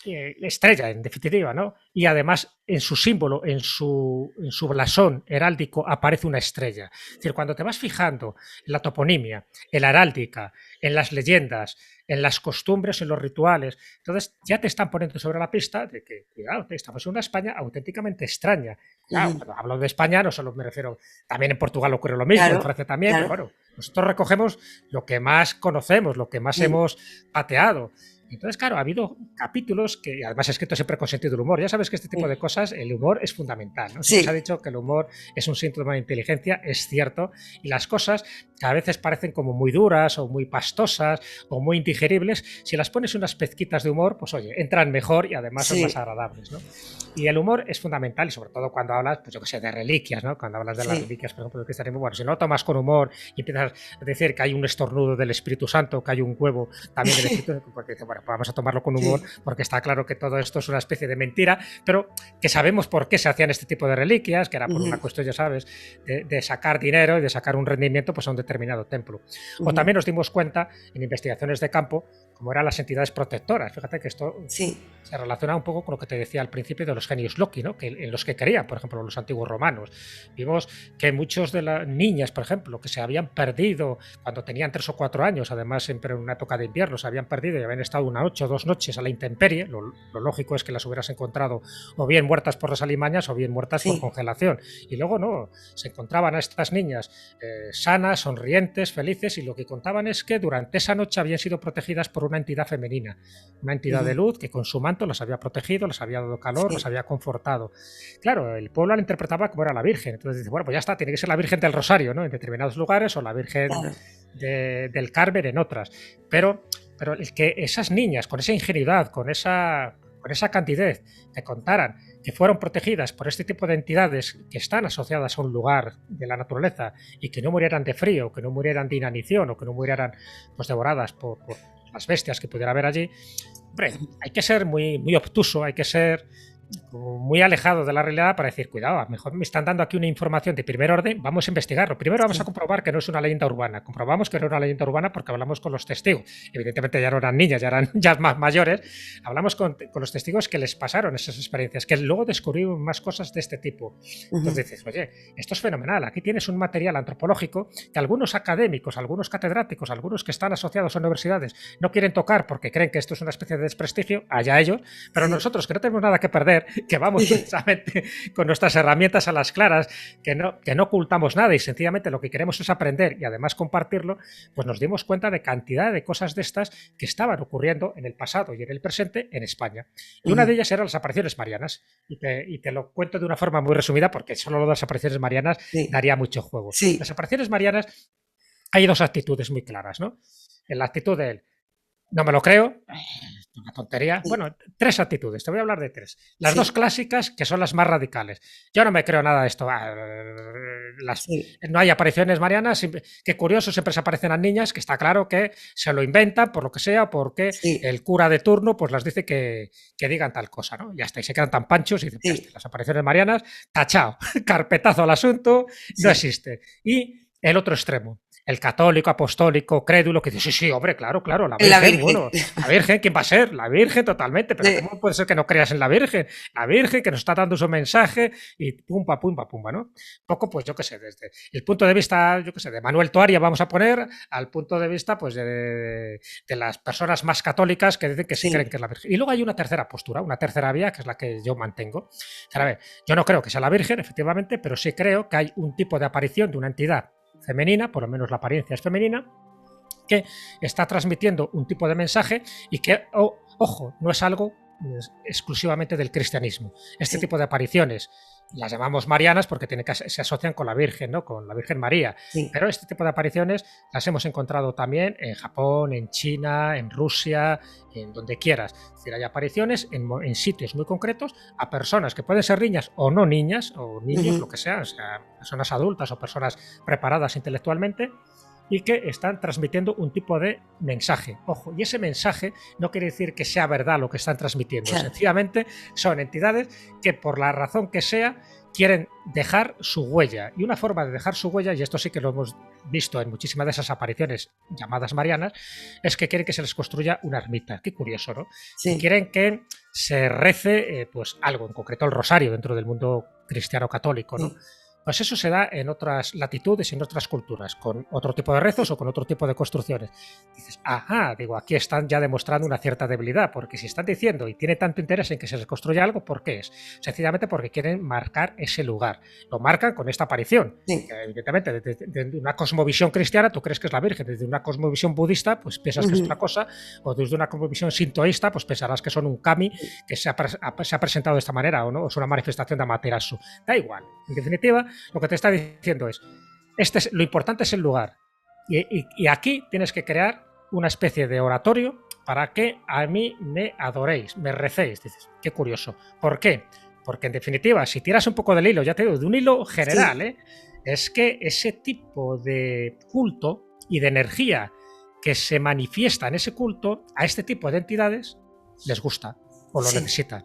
Estrella, en definitiva, ¿no? Y además en su símbolo, en su blasón heráldico aparece una estrella. Es decir, cuando te vas fijando en la toponimia, en la heráldica, en las leyendas, en las costumbres, en los rituales, entonces ya te están poniendo sobre la pista de que, cuidado, estamos en una España auténticamente extraña. Claro, cuando hablo de España no solo me refiero, también en Portugal ocurre lo mismo, en Francia también, pero bueno, nosotros recogemos lo que más conocemos, lo que más hemos pateado. Entonces, claro, ha habido capítulos que, además escrito siempre con sentido del humor. Ya sabes que este tipo de cosas, el humor es fundamental, ¿no? Se nos ha dicho que el humor es un síntoma de inteligencia, es cierto, y las cosas que a veces parecen como muy duras o muy pastosas o muy indigeribles, si las pones unas pezquitas de humor, pues oye, entran mejor y además son más agradables, ¿no? Y el humor es fundamental, y sobre todo cuando hablas, pues yo que sé, de reliquias, ¿no? Cuando hablas de las reliquias, por ejemplo, del cristianismo, bueno, si no lo tomas con humor y empiezas a decir que hay un estornudo del Espíritu Santo, que hay un huevo también del Espíritu Santo, porque dices, bueno, pues vamos a tomarlo con humor, porque está claro que todo esto es una especie de mentira, pero que sabemos por qué se hacían este tipo de reliquias, que era por una cuestión, ya sabes, de sacar dinero y de sacar un rendimiento pues a un determinado templo. O también nos dimos cuenta en investigaciones de campo como eran las entidades protectoras. Fíjate que esto se relaciona un poco con lo que te decía al principio de los genios Loki, ¿no? En los que creían, por ejemplo, los antiguos romanos. Vimos que muchos de las niñas, por ejemplo, que se habían perdido cuando tenían 3 o 4 años, además siempre en una época de invierno, se habían perdido y habían estado 1 noche o 2 noches a la intemperie. Lo lógico es que las hubieras encontrado o bien muertas por las alimañas o bien muertas por congelación. Y luego no, se encontraban a estas niñas sanas, sonrientes, felices, y lo que contaban es que durante esa noche habían sido protegidas por una entidad femenina, una entidad de luz que con su manto las había protegido, las había dado calor, las había confortado. Claro, el pueblo la interpretaba como era la Virgen, entonces dice, bueno, pues ya está, tiene que ser la Virgen del Rosario, ¿no? En determinados lugares, o la Virgen del Carmen en otras. Pero es que esas niñas, con esa ingenuidad, con esa cantidad, te contaran que fueron protegidas por este tipo de entidades que están asociadas a un lugar de la naturaleza y que no murieran de frío, que no murieran de inanición o que no murieran pues devoradas por las bestias que pudiera haber allí. Hombre, hay que ser muy, muy obtuso, hay que ser muy alejado de la realidad para decir, cuidado, a lo mejor me están dando aquí una información de primer orden, vamos a investigarlo. Primero vamos a comprobar que no es una leyenda urbana. Comprobamos que no era una leyenda urbana porque hablamos con los testigos. Evidentemente ya no eran niñas, ya eran ya más mayores. Hablamos con los testigos que les pasaron esas experiencias, que luego descubrimos más cosas de este tipo. Entonces dices, oye, esto es fenomenal. Aquí tienes un material antropológico que algunos académicos, algunos catedráticos, algunos que están asociados a universidades no quieren tocar porque creen que esto es una especie de desprestigio, allá ellos, pero nosotros que no tenemos nada que perder, que vamos precisamente con nuestras herramientas a las claras, que no ocultamos nada y sencillamente lo que queremos es aprender y además compartirlo, pues nos dimos cuenta de cantidad de cosas de estas que estaban ocurriendo en el pasado y en el presente en España. Y una de ellas eran las apariciones marianas. Y te lo cuento de una forma muy resumida porque solo lo de las apariciones marianas daría mucho juego. Las apariciones marianas, hay 2 actitudes muy claras, ¿no? En la actitud del no me lo creo, una tontería. Bueno, 3 actitudes, te voy a hablar de 3. Las 2 clásicas, que son las más radicales. Yo no me creo nada de esto. No hay apariciones marianas. Qué curioso, siempre se aparecen las niñas, que está claro que se lo inventan por lo que sea, porque el cura de turno pues las dice que digan tal cosa, ¿no? Ya está, y se quedan tan panchos y dicen, las apariciones marianas, tachao, carpetazo al asunto, no existe. Y el otro extremo, el católico, apostólico, crédulo, que dice, sí, hombre, claro, la Virgen, bueno, la Virgen, ¿quién va a ser? La Virgen totalmente, pero ¿cómo puede ser que no creas en la Virgen? La Virgen que nos está dando su mensaje y pumba, ¿no? Poco, pues yo qué sé, desde el punto de vista, yo qué sé, de Manuel Toaria vamos a poner, al punto de vista, pues de las personas más católicas que dicen que sí creen que es la Virgen. Y luego hay una tercera postura, una tercera vía, que es la que yo mantengo. A ver, yo no creo que sea la Virgen, efectivamente, pero sí creo que hay un tipo de aparición de una entidad femenina, por lo menos la apariencia es femenina, que está transmitiendo un tipo de mensaje y que, ojo, no es algo exclusivamente del cristianismo. Este tipo de apariciones las llamamos marianas porque se asocian con la Virgen, ¿no? Con la Virgen María. Pero este tipo de apariciones las hemos encontrado también en Japón, en China, en Rusia, en donde quieras. Es decir, hay apariciones en sitios muy concretos a personas que pueden ser niñas o no niñas, o niños, lo que sea, o sea, personas adultas o personas preparadas intelectualmente, y que están transmitiendo un tipo de mensaje. Ojo, y ese mensaje no quiere decir que sea verdad lo que están transmitiendo. Sencillamente son entidades que por la razón que sea quieren dejar su huella. Y una forma de dejar su huella, y esto sí que lo hemos visto en muchísimas de esas apariciones llamadas marianas, es que quieren que se les construya una ermita. Qué curioso, ¿no? Y quieren que se rece pues algo, en concreto el rosario dentro del mundo cristiano católico, ¿no? Pues eso se da en otras latitudes y en otras culturas, con otro tipo de rezos o con otro tipo de construcciones. Dices, ajá, digo, aquí están ya demostrando una cierta debilidad, porque si están diciendo y tiene tanto interés en que se les construya algo, ¿por qué es? Sencillamente porque quieren marcar ese lugar. Lo marcan con esta aparición. Sí. Evidentemente, desde una cosmovisión cristiana tú crees que es la Virgen, desde una cosmovisión budista pues piensas que es otra cosa, o desde una cosmovisión sintoísta pues pensarás que son un kami que se ha presentado de esta manera, o no, o es una manifestación de Amaterasu. Da igual. En definitiva, lo que te está diciendo es, lo importante es el lugar. Y aquí tienes que crear una especie de oratorio para que a mí me adoréis, me recéis. Dices, qué curioso. ¿Por qué? Porque en definitiva, si tiras un poco del hilo, ya te digo, de un hilo general, es que ese tipo de culto y de energía que se manifiesta en ese culto, a este tipo de entidades les gusta o lo necesitan.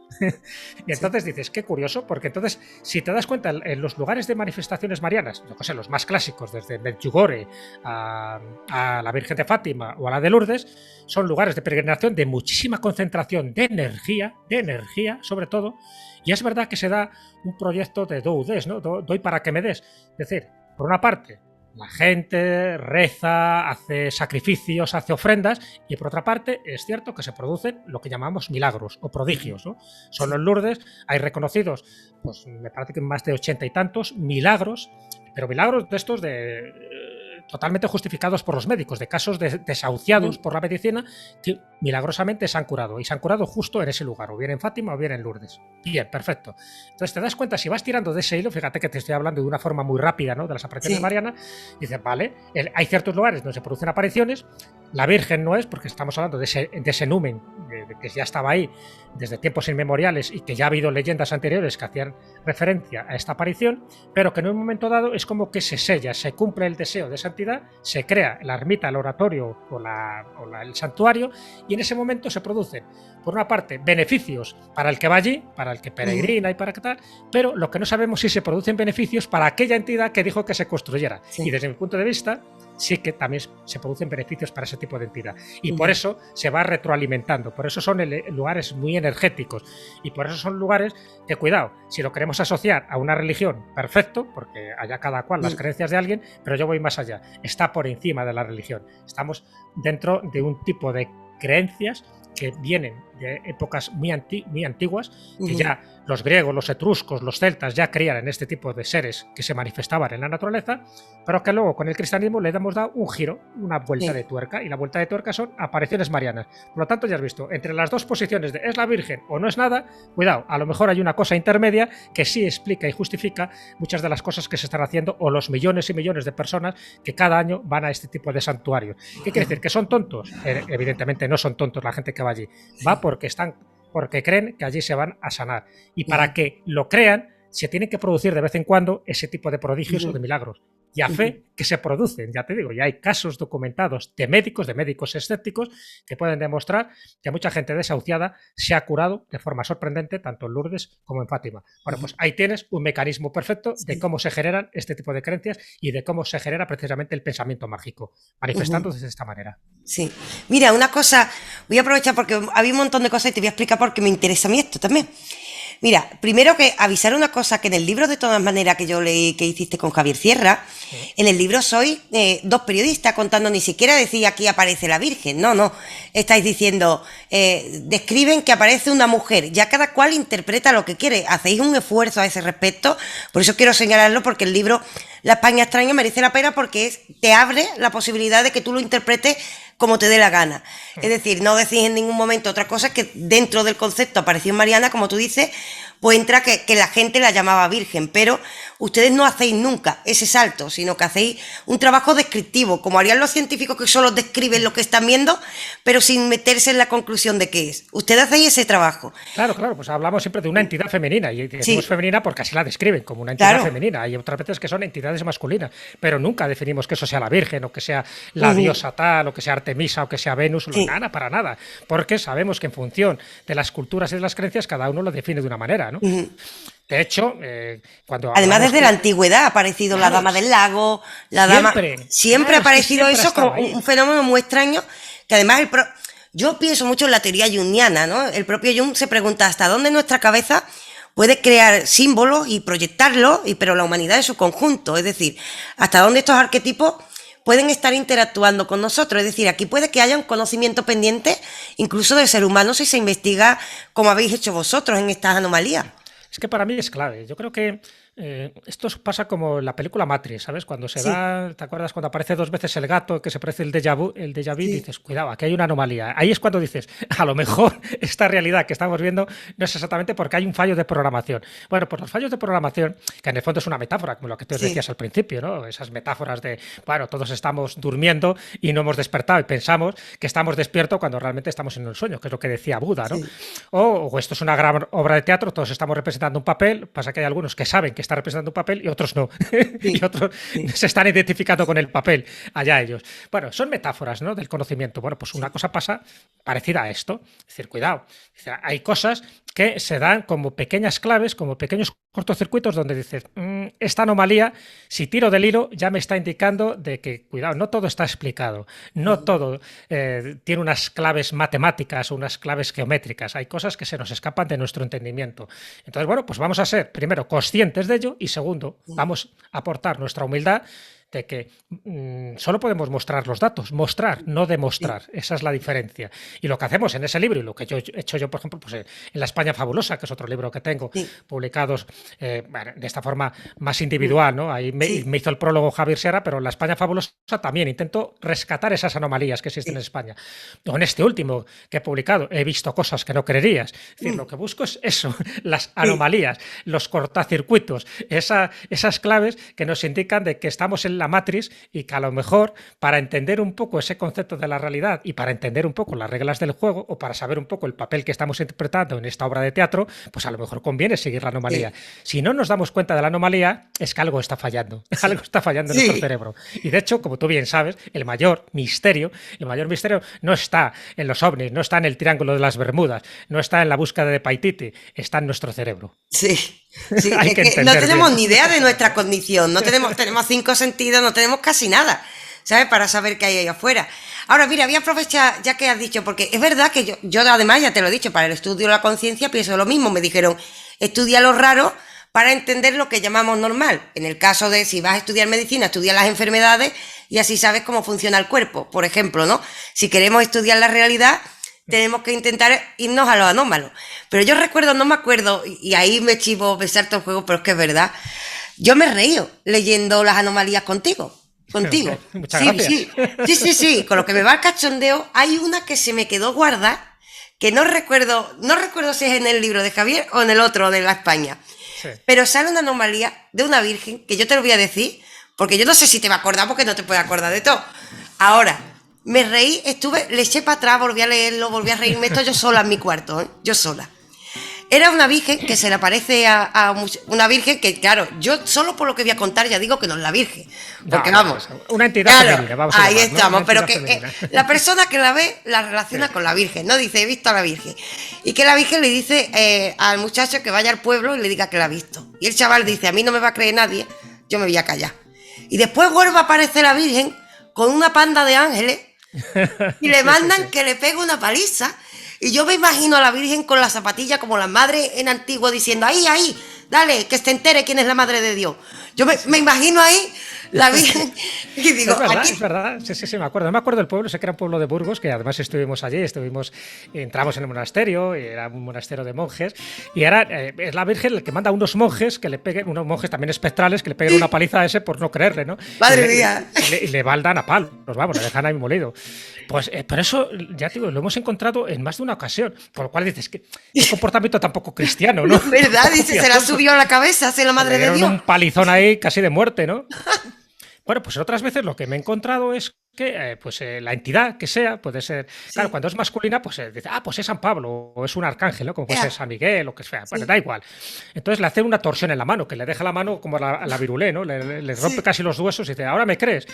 Y entonces dices, qué curioso, porque entonces, si te das cuenta, en los lugares de manifestaciones marianas, yo que sé, los más clásicos, desde Medjugorje a la Virgen de Fátima o a la de Lourdes, son lugares de peregrinación de muchísima concentración de energía sobre todo, y es verdad que se da un proyecto de do-des, ¿no? Doy para que me des. Es decir, por una parte, la gente reza, hace sacrificios, hace ofrendas, y por otra parte es cierto que se producen lo que llamamos milagros o prodigios, ¿no? Solo en Lourdes hay reconocidos, pues me parece que más de 80 y tantos milagros, pero milagros de estos totalmente justificados por los médicos, de casos desahuciados por la medicina que milagrosamente se han curado, y se han curado justo en ese lugar, o bien en Fátima o bien en Lourdes. Bien, perfecto. Entonces te das cuenta, si vas tirando de ese hilo, fíjate que te estoy hablando de una forma muy rápida, ¿no?, de las apariciones marianas, dices, vale, hay ciertos lugares donde se producen apariciones, la Virgen no es, porque estamos hablando de ese numen que ya estaba ahí desde tiempos inmemoriales y que ya ha habido leyendas anteriores que hacían referencia a esta aparición, pero que en un momento dado es como que se sella, se cumple el deseo de esa entidad, se crea la ermita, el oratorio o el santuario, y en ese momento se producen, por una parte, beneficios para el que va allí, para el que peregrina y para qué tal, pero lo que no sabemos es si se producen beneficios para aquella entidad que dijo que se construyera. Y desde mi punto de vista, sí que también se producen beneficios para ese tipo de entidad. Y por eso se va retroalimentando. Por eso son lugares muy energéticos. Y por eso son lugares que, cuidado, si lo queremos asociar a una religión, perfecto, porque haya cada cual las creencias de alguien, pero yo voy más allá. Está por encima de la religión. Estamos dentro de un tipo de creencias que vienen de épocas muy antiguas, que ya los griegos, los etruscos, los celtas ya creían en este tipo de seres que se manifestaban en la naturaleza, pero que luego con el cristianismo le hemos dado un giro, una vuelta de tuerca, y la vuelta de tuerca son apariciones marianas. Por lo tanto, ya has visto, entre las dos posiciones de es la Virgen o no es nada, cuidado, a lo mejor hay una cosa intermedia que sí explica y justifica muchas de las cosas que se están haciendo, o los millones y millones de personas que cada año van a este tipo de santuarios. ¿Qué quiere decir? ¿Que son tontos? Evidentemente no son tontos la gente que va allí, va porque creen que allí se van a sanar, y para que lo crean se tienen que producir de vez en cuando ese tipo de prodigios o de milagros, y a fe que se producen, ya te digo, ya hay casos documentados de médicos escépticos que pueden demostrar que mucha gente desahuciada se ha curado de forma sorprendente tanto en Lourdes como en Fátima. Bueno, pues ahí tienes un mecanismo perfecto de cómo se generan este tipo de creencias y de cómo se genera precisamente el pensamiento mágico, manifestándose de esta manera. Sí. Mira, una cosa, voy a aprovechar porque había un montón de cosas y te voy a explicar por qué me interesa a mí esto también. Mira, primero que avisar una cosa, que en el libro de todas maneras que yo leí que hiciste con Javier Sierra, en el libro sois dos periodistas contando, ni siquiera decís aquí aparece la Virgen, no, estáis diciendo, describen que aparece una mujer, ya cada cual interpreta lo que quiere, hacéis un esfuerzo a ese respecto, por eso quiero señalarlo, porque el libro La España extraña merece la pena porque te abre la posibilidad de que tú lo interpretes como te dé la gana. Es decir, no decís en ningún momento otra cosa, que dentro del concepto aparición mariana, como tú dices, pues entra que la gente la llamaba Virgen, pero ustedes no hacéis nunca ese salto, sino que hacéis un trabajo descriptivo, como harían los científicos que solo describen lo que están viendo, pero sin meterse en la conclusión de qué es. Ustedes hacéis ese trabajo. Claro, pues hablamos siempre de una entidad femenina, y decimos femenina porque así la describen, como una entidad femenina. Hay otras veces que son entidades masculinas, pero nunca definimos que eso sea la Virgen, o que sea la diosa tal, o que sea Artemisa, o que sea Venus, nada, para nada, porque sabemos que en función de las culturas y de las creencias cada uno lo define de una manera, ¿no? De hecho, cuando además desde la antigüedad ha aparecido la dama del lago, siempre ha aparecido eso como un fenómeno muy extraño, que además yo pienso mucho en la teoría junguiana, ¿no? El propio Jung se pregunta hasta dónde nuestra cabeza puede crear símbolos y proyectarlos, pero la humanidad en su conjunto. Es decir, hasta dónde estos arquetipos pueden estar interactuando con nosotros. Es decir, aquí puede que haya un conocimiento pendiente incluso del ser humano si se investiga como habéis hecho vosotros en estas anomalías. Es que para mí es clave. Yo creo que esto pasa como en la película Matrix, ¿sabes? Cuando se da, ¿te acuerdas cuando aparece 2 veces el gato que se parece el déjà vu, dices, cuidado, aquí hay una anomalía. Ahí es cuando dices, a lo mejor esta realidad que estamos viendo no es exactamente porque hay un fallo de programación. Bueno, pues los fallos de programación, que en el fondo es una metáfora, como lo que tú decías al principio, ¿no? Esas metáforas de, bueno, todos estamos durmiendo y no hemos despertado y pensamos que estamos despiertos cuando realmente estamos en un sueño, que es lo que decía Buda, ¿no? O esto es una gran obra de teatro, todos estamos representando un papel, pasa que hay algunos que saben que está representando un papel y otros no. Y otros se están identificando con el papel, allá ellos. Bueno, son metáforas, ¿no?, del conocimiento. Bueno, pues una cosa pasa parecida a esto. Es decir, cuidado, hay cosas que se dan como pequeñas claves, como pequeños cortocircuitos donde dices, esta anomalía, si tiro del hilo, ya me está indicando de que, cuidado, no todo está explicado, no todo tiene unas claves matemáticas o unas claves geométricas, hay cosas que se nos escapan de nuestro entendimiento. Entonces, bueno, pues vamos a ser, primero, conscientes de ello y segundo, vamos a aportar nuestra humildad de que solo podemos mostrar los datos, mostrar, no demostrar. Esa es la diferencia. Y lo que hacemos en ese libro, y lo que yo he hecho yo, por ejemplo, pues en La España Fabulosa, que es otro libro que tengo, publicados bueno, de esta forma más individual, ¿no? Ahí me hizo el prólogo Javier Sierra, pero en La España Fabulosa también intento rescatar esas anomalías que existen en España. O en este último que he publicado, he visto cosas que no creerías. Es decir, lo que busco es eso, las anomalías, los cortacircuitos, esas claves que nos indican de que estamos en la Matrix y que a lo mejor para entender un poco ese concepto de la realidad y para entender un poco las reglas del juego o para saber un poco el papel que estamos interpretando en esta obra de teatro, pues a lo mejor conviene seguir la anomalía. Si no nos damos cuenta de la anomalía, es que algo está fallando. Algo está fallando en nuestro cerebro. Y de hecho, como tú bien sabes, el mayor misterio no está en los ovnis, no está en el Triángulo de las Bermudas, no está en la búsqueda de Paititi, está en nuestro cerebro. Sí, es que no tenemos ni idea de nuestra condición, tenemos 5 sentidos, no tenemos casi nada, ¿sabes? Para saber qué hay ahí afuera. Ahora, mira, voy a aprovechar ya que has dicho, porque es verdad que yo además, ya te lo he dicho, para el estudio de la conciencia pienso lo mismo. Me dijeron, estudia lo raro para entender lo que llamamos normal. En el caso de si vas a estudiar medicina, estudia las enfermedades y así sabes cómo funciona el cuerpo, por ejemplo, ¿no? Si queremos estudiar la realidad, tenemos que intentar irnos a los anómalos. Pero yo recuerdo, no me acuerdo, y ahí me chivo besar todo el juego, pero es que es verdad, yo me he reído leyendo las anomalías contigo. Muchas gracias. Sí, con lo que me va el cachondeo, hay una que se me quedó guardada, que no recuerdo si es en el libro de Javier o en el otro de La España, pero sale una anomalía de una virgen, que yo te lo voy a decir, porque yo no sé si te va a acordar, porque no te puedes acordar de todo. Ahora, me reí, le eché para atrás, volví a leerlo, volví a reírme, esto yo sola en mi cuarto, yo sola. Era una virgen que se le parece a una virgen que, claro, yo solo por lo que voy a contar ya digo que no es la virgen. Porque vamos. Una entidad femenina, vamos a ahí llamar, estamos, ¿no? pero que la persona que la ve la relaciona con la virgen, ¿no? Dice, he visto a la virgen. Y que la virgen le dice al muchacho que vaya al pueblo y le diga que la ha visto. Y el chaval dice, a mí no me va a creer nadie, yo me voy a callar. Y después vuelve a aparecer la virgen con una panda de ángeles y le mandan que le pegue una paliza. Y yo me imagino a la Virgen con la zapatilla como la madre en antiguo diciendo, ahí, dale, que se entere quién es la madre de Dios. Yo me imagino ahí la Virgen y digo, es verdad, sí, me acuerdo. No me acuerdo del pueblo, sé que era un pueblo de Burgos, que además estuvimos allí, entramos en el monasterio, era un monasterio de monjes, y es la Virgen el que manda a unos monjes que le peguen, unos monjes también espectrales, que le peguen una paliza a ese por no creerle, ¿no? Madre mía. Y le baldan a palos, vamos, le dejan ahí molido. Pues pero eso, ya te digo, lo hemos encontrado en más de una ocasión, por lo cual dices que qué comportamiento tan poco cristiano, ¿no? ¿Verdad? Dice, se la subió a la cabeza, se la madre de Dios. Un palizón ahí casi de muerte, ¿no? Bueno, pues otras veces lo que me he encontrado es que la entidad que sea, puede ser, claro, cuando es masculina, pues dice, pues es San Pablo, o es un arcángel, ¿no? Como puede ser San Miguel, o que sea, bueno, da igual. Entonces le hace una torsión en la mano, que le deja la mano como la virulé, ¿no? Le rompe casi los huesos y dice, ¿ahora me crees?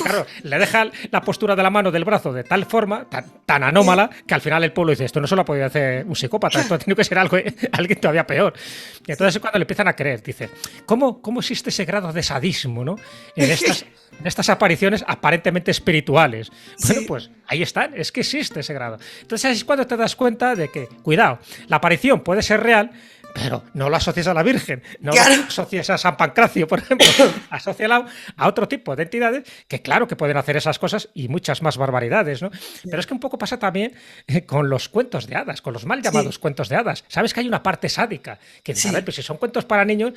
Claro, le deja la postura de la mano del brazo de tal forma, tan anómala, que al final el pueblo dice, esto no se lo ha podido hacer un psicópata, esto ha tenido que ser alguien todavía peor. Y entonces es cuando le empiezan a creer, dice, ¿cómo existe ese grado de sadismo, ¿no? En estas apariciones aparentemente espirituales. Bueno, pues ahí están, es que existe ese grado. Entonces ahí es cuando te das cuenta de que, cuidado, la aparición puede ser real, pero no lo asocies a la Virgen, no Claro. lo asocies a San Pancracio, por ejemplo, asócialo a otro tipo de entidades que claro que pueden hacer esas cosas y muchas más barbaridades, ¿no? Pero es que un poco pasa también con los cuentos de hadas, con los mal llamados Sí, cuentos de hadas. Sabes que hay una parte sádica, que dices, a ver, sí, pues si son cuentos para niños,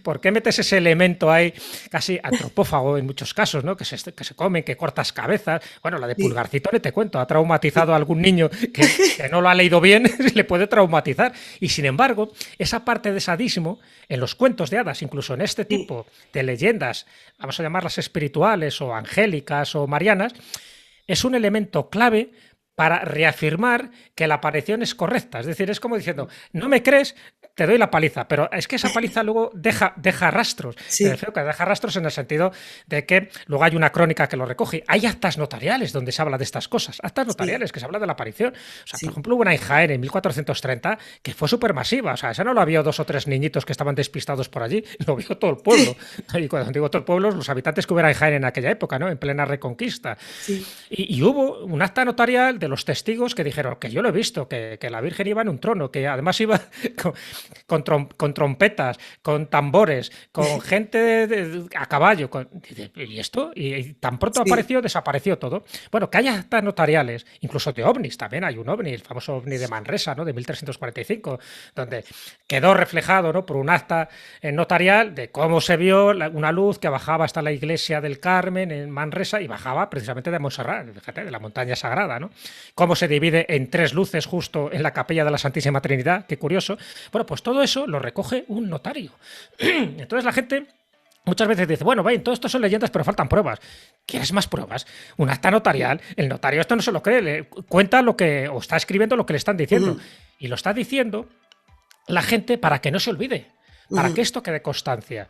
por qué metes ese elemento ahí casi antropófago en muchos casos, ¿no? Que se comen, que cortas cabezas. Bueno, la de sí, Pulgarcito, te cuento, ha traumatizado a algún niño que no lo ha leído bien, le puede traumatizar. Y sin embargo, esa parte de sadismo en los cuentos de hadas, incluso en este sí, tipo de leyendas, vamos a llamarlas espirituales o angélicas o marianas, es un elemento clave para reafirmar que la aparición es correcta. Es decir, es como diciendo, no me crees, te doy la paliza, pero es que esa paliza luego deja rastros. Me sí, refiero que deja rastros en el sentido de que luego hay una crónica que lo recoge. Hay actas notariales donde se habla de estas cosas, actas sí, notariales que se habla de la aparición. O sea, por sí, ejemplo, hubo una en Jaén en 1430 que fue súper masiva. O sea, esa no lo vio 2 o 3 niñitos que estaban despistados por allí, lo vio todo el pueblo. Y cuando digo todo el pueblo, los habitantes que hubiera en Jaén en aquella época, ¿no? En plena Reconquista. sí, Y hubo un acta notarial de los testigos que dijeron que yo lo he visto, que la Virgen iba en un trono, que además iba con trompetas, con tambores, con gente a caballo. ¿Y esto? Y tan pronto sí, apareció, desapareció todo. Bueno, que haya actas notariales, incluso de ovnis, también hay un ovni, el famoso ovni de Manresa, ¿no? De 1345, donde quedó reflejado, ¿no? Por un acta notarial de cómo se vio una luz que bajaba hasta la iglesia del Carmen en Manresa y bajaba precisamente de Montserrat, fíjate, de la montaña sagrada, ¿no? Cómo se divide en 3 luces justo en la capilla de la Santísima Trinidad, qué curioso. Bueno, pues todo eso lo recoge un notario. Entonces la gente muchas veces dice, bueno, bien, todo esto son leyendas, pero faltan pruebas. ¿Quieres más pruebas? Un acta notarial, el notario esto no se lo cree, cuenta lo que, o está escribiendo lo que le están diciendo. ujú, Y lo está diciendo la gente para que no se olvide, para que ujú, esto quede constancia.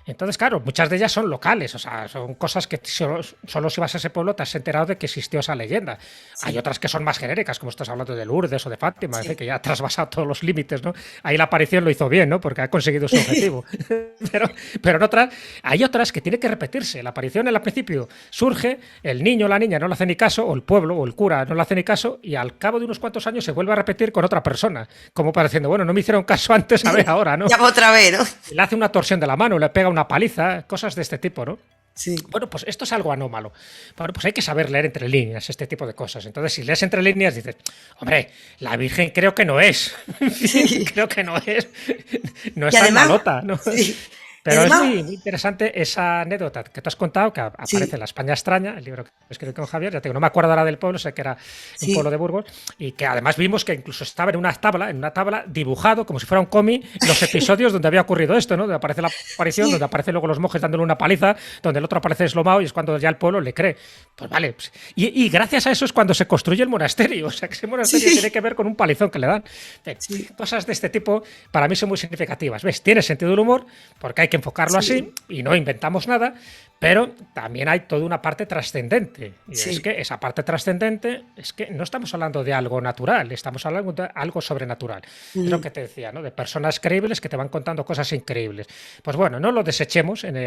Entonces, claro, muchas de ellas son locales, o sea, son cosas que solo si vas a ese pueblo te has enterado de que existió esa leyenda. Hay sí, otras que son más genéricas, como estás hablando de Lourdes o de Fátima, es decir, sí, que ya ha trasvasado todos los límites, ¿no? Ahí la aparición lo hizo bien, ¿no? Porque ha conseguido su objetivo. pero, pero en otras, hay otras que tiene que repetirse. La aparición al principio surge, el niño o la niña no le hace ni caso, o el pueblo o el cura no le hace ni caso, y al cabo de unos cuantos años se vuelve a repetir con otra persona, como pareciendo, bueno, no me hicieron caso antes, a ver ahora, ¿no? ya otra vez, ¿no? Le hace una torsión de la mano, le pega una paliza, cosas de este tipo, ¿no? Sí, Bueno, pues esto es algo anómalo. Bueno, pues hay que saber leer entre líneas este tipo de cosas. Entonces, si lees entre líneas, dices, hombre, la Virgen creo que no es. sí, creo que no es. No y es tan además, malota, ¿no? sí, y Pero es además, muy interesante esa anécdota que te has contado, que aparece en sí, La España extraña, el libro que escribí con Javier, ya te digo, no me acuerdo ahora del pueblo, sé que era un pueblo sí, de Burgos, y que además vimos que incluso estaba en una tabla dibujado, como si fuera un cómic, los episodios donde había ocurrido esto, ¿no? Donde aparece la aparición, donde sí, aparecen luego los monjes dándole una paliza, donde el otro aparece deslomado y es cuando ya el pueblo le cree. Pues vale, pues, y gracias a eso es cuando se construye el monasterio, o sea que ese monasterio tiene sí, que ver con un palizón que le dan. sí, Cosas de este tipo para mí son muy significativas. ¿Ves? Tiene sentido del humor, porque hay que enfocarlo así, sí, y no inventamos nada, pero también hay toda una parte trascendente. Y es sí, que esa parte trascendente es que no estamos hablando de algo natural, estamos hablando de algo sobrenatural. Es lo ujú, que te decía, ¿no? De personas creíbles que te van contando cosas increíbles. Pues bueno, no lo desechemos en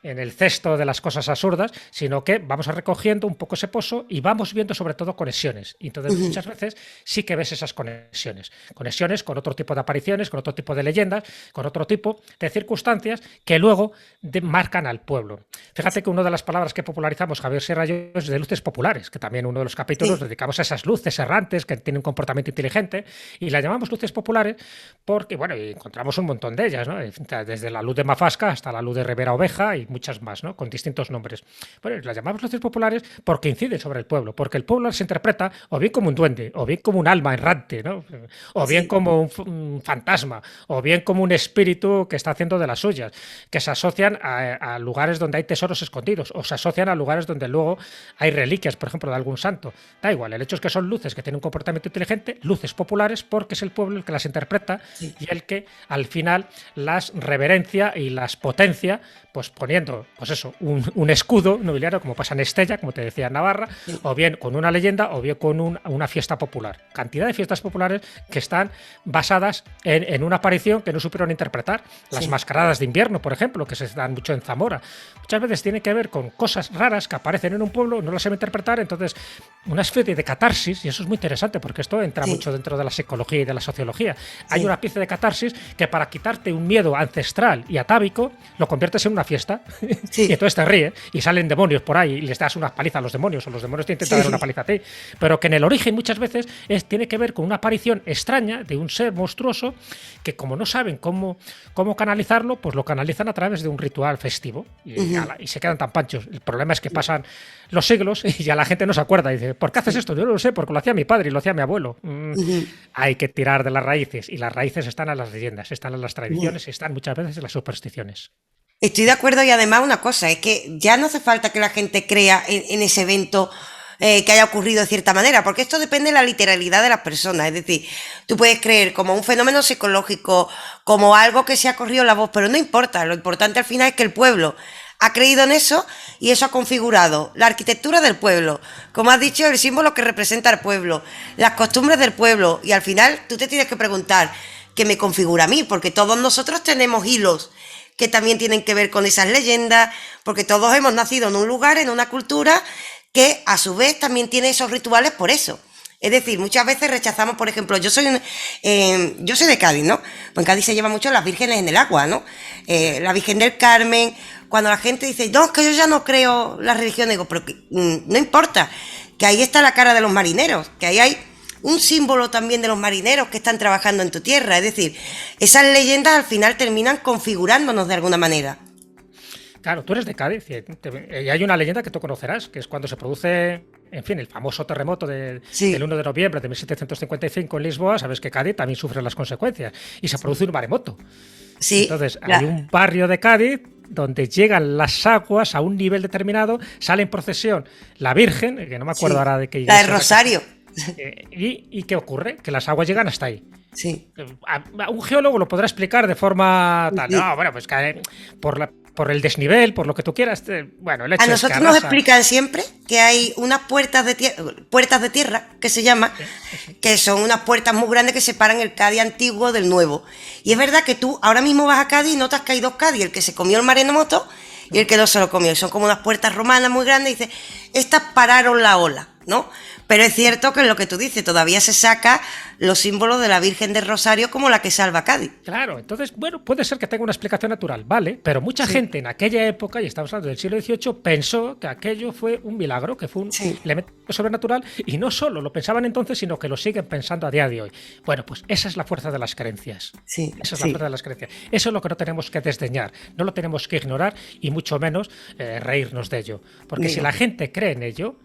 el cesto de las cosas absurdas, sino que vamos recogiendo un poco ese pozo y vamos viendo sobre todo conexiones. Y entonces ujú, muchas veces sí que ves esas conexiones. Conexiones con otro tipo de apariciones, con otro tipo de leyendas, con otro tipo de circunstancias que luego marcan al pueblo. Fíjate que una de las palabras que popularizamos Javier Sierra y yo es de luces populares, que también uno de los capítulos sí, dedicamos a esas luces errantes que tienen un comportamiento inteligente y las llamamos luces populares porque, bueno, encontramos un montón de ellas, ¿no? Desde la luz de Mafasca hasta la luz de Rivera Oveja y muchas más, ¿no? Con distintos nombres. Bueno, las llamamos luces populares porque inciden sobre el pueblo, porque el pueblo las interpreta o bien como un duende, o bien como un alma errante, ¿no? O bien sí, como un fantasma, o bien como un espíritu que está haciendo de las suyas, que se asocian a lugares donde hay tesoros escondidos, o se asocian a lugares donde luego hay reliquias, por ejemplo, de algún santo. Da igual, el hecho es que son luces que tienen un comportamiento inteligente, luces populares, porque es el pueblo el que las interpreta sí, y el que al final las reverencia y las potencia, pues poniendo, pues eso, un escudo nobiliario, como pasa en Estella, como te decía en Navarra, sí, o bien con una leyenda, o bien con una fiesta popular. Cantidad de fiestas populares que están basadas en una aparición que no supieron interpretar. Las sí, mascaradas de invierno, por ejemplo, que se dan mucho en Zamora, muchas veces tiene que ver con cosas raras que aparecen en un pueblo, no las sabe interpretar, entonces una especie de catarsis, y eso es muy interesante porque esto entra mucho dentro de la psicología y de la sociología. Hay una pieza de catarsis que para quitarte un miedo ancestral y atávico lo conviertes en una fiesta y entonces te ríes y salen demonios por ahí y les das unas palizas a los demonios o los demonios te intentan dar una paliza a ti, pero que en el origen muchas veces tiene que ver con una aparición extraña de un ser monstruoso que como no saben cómo canalizarlo, pues lo canalizan a través de un ritual festivo y se quedan tan panchos. El problema es que pasan los siglos y ya la gente no se acuerda y dice, ¿por qué haces esto? Yo no lo sé, porque lo hacía mi padre y lo hacía mi abuelo. Hay que tirar de las raíces y las raíces están en las leyendas, están en las tradiciones y están muchas veces en las supersticiones. Estoy de acuerdo y además una cosa, es que ya no hace falta que la gente crea en ese evento que haya ocurrido de cierta manera, porque esto depende de la literalidad de las personas. Es decir, tú puedes creer como un fenómeno psicológico, como algo que se ha corrido la voz, pero no importa, lo importante al final es que el pueblo ha creído en eso y eso ha configurado la arquitectura del pueblo, como has dicho, el símbolo que representa al pueblo, las costumbres del pueblo, y al final tú te tienes que preguntar qué me configura a mí, porque todos nosotros tenemos hilos que también tienen que ver con esas leyendas, porque todos hemos nacido en un lugar, en una cultura que a su vez también tiene esos rituales por eso. Es decir, muchas veces rechazamos, por ejemplo, yo soy de Cádiz, ¿no? Pues en Cádiz se lleva mucho las vírgenes en el agua, ¿no? La Virgen del Carmen, cuando la gente dice, no, es que yo ya no creo la religión, digo, pero no importa, que ahí está la cara de los marineros, que ahí hay un símbolo también de los marineros que están trabajando en tu tierra. Es decir, esas leyendas al final terminan configurándonos de alguna manera. Claro, tú eres de Cádiz y hay una leyenda que tú conocerás, que es cuando se produce, en fin, el famoso terremoto del 1 de noviembre de 1755 en Lisboa. Sabes que Cádiz también sufre las consecuencias y se produce un maremoto. Sí, entonces hay un barrio de Cádiz donde llegan las aguas a un nivel determinado, sale en procesión la Virgen, que no me acuerdo ahora de qué iglesia. La de Rosario. ¿Y qué ocurre? Que las aguas llegan hasta ahí. Sí. Un geólogo lo podrá explicar de forma tal. No, bueno, pues que por el desnivel, por lo que tú quieras. Bueno, el hecho a nosotros nos explican siempre que hay unas puertas de tierra, que se llama, que son unas puertas muy grandes que separan el Cádiz antiguo del nuevo. Y es verdad que tú ahora mismo vas a Cádiz y notas que hay dos Cádiz, el que se comió el maremoto y el que no se lo comió. Y son como unas puertas romanas muy grandes y dice, estas pararon la ola, ¿no? Pero es cierto que en lo que tú dices, todavía se saca los símbolos de la Virgen del Rosario como la que salva Cádiz. Claro, entonces, bueno, puede ser que tenga una explicación natural, ¿vale? Pero mucha gente en aquella época, y estamos hablando del siglo XVIII, pensó que aquello fue un milagro, que fue un elemento sobrenatural, y no solo lo pensaban entonces, sino que lo siguen pensando a día de hoy. Bueno, pues esa es la fuerza de las creencias. Esa es la fuerza de las creencias. Eso es lo que no tenemos que desdeñar, no lo tenemos que ignorar y mucho menos reírnos de ello. Porque si la gente cree en ello,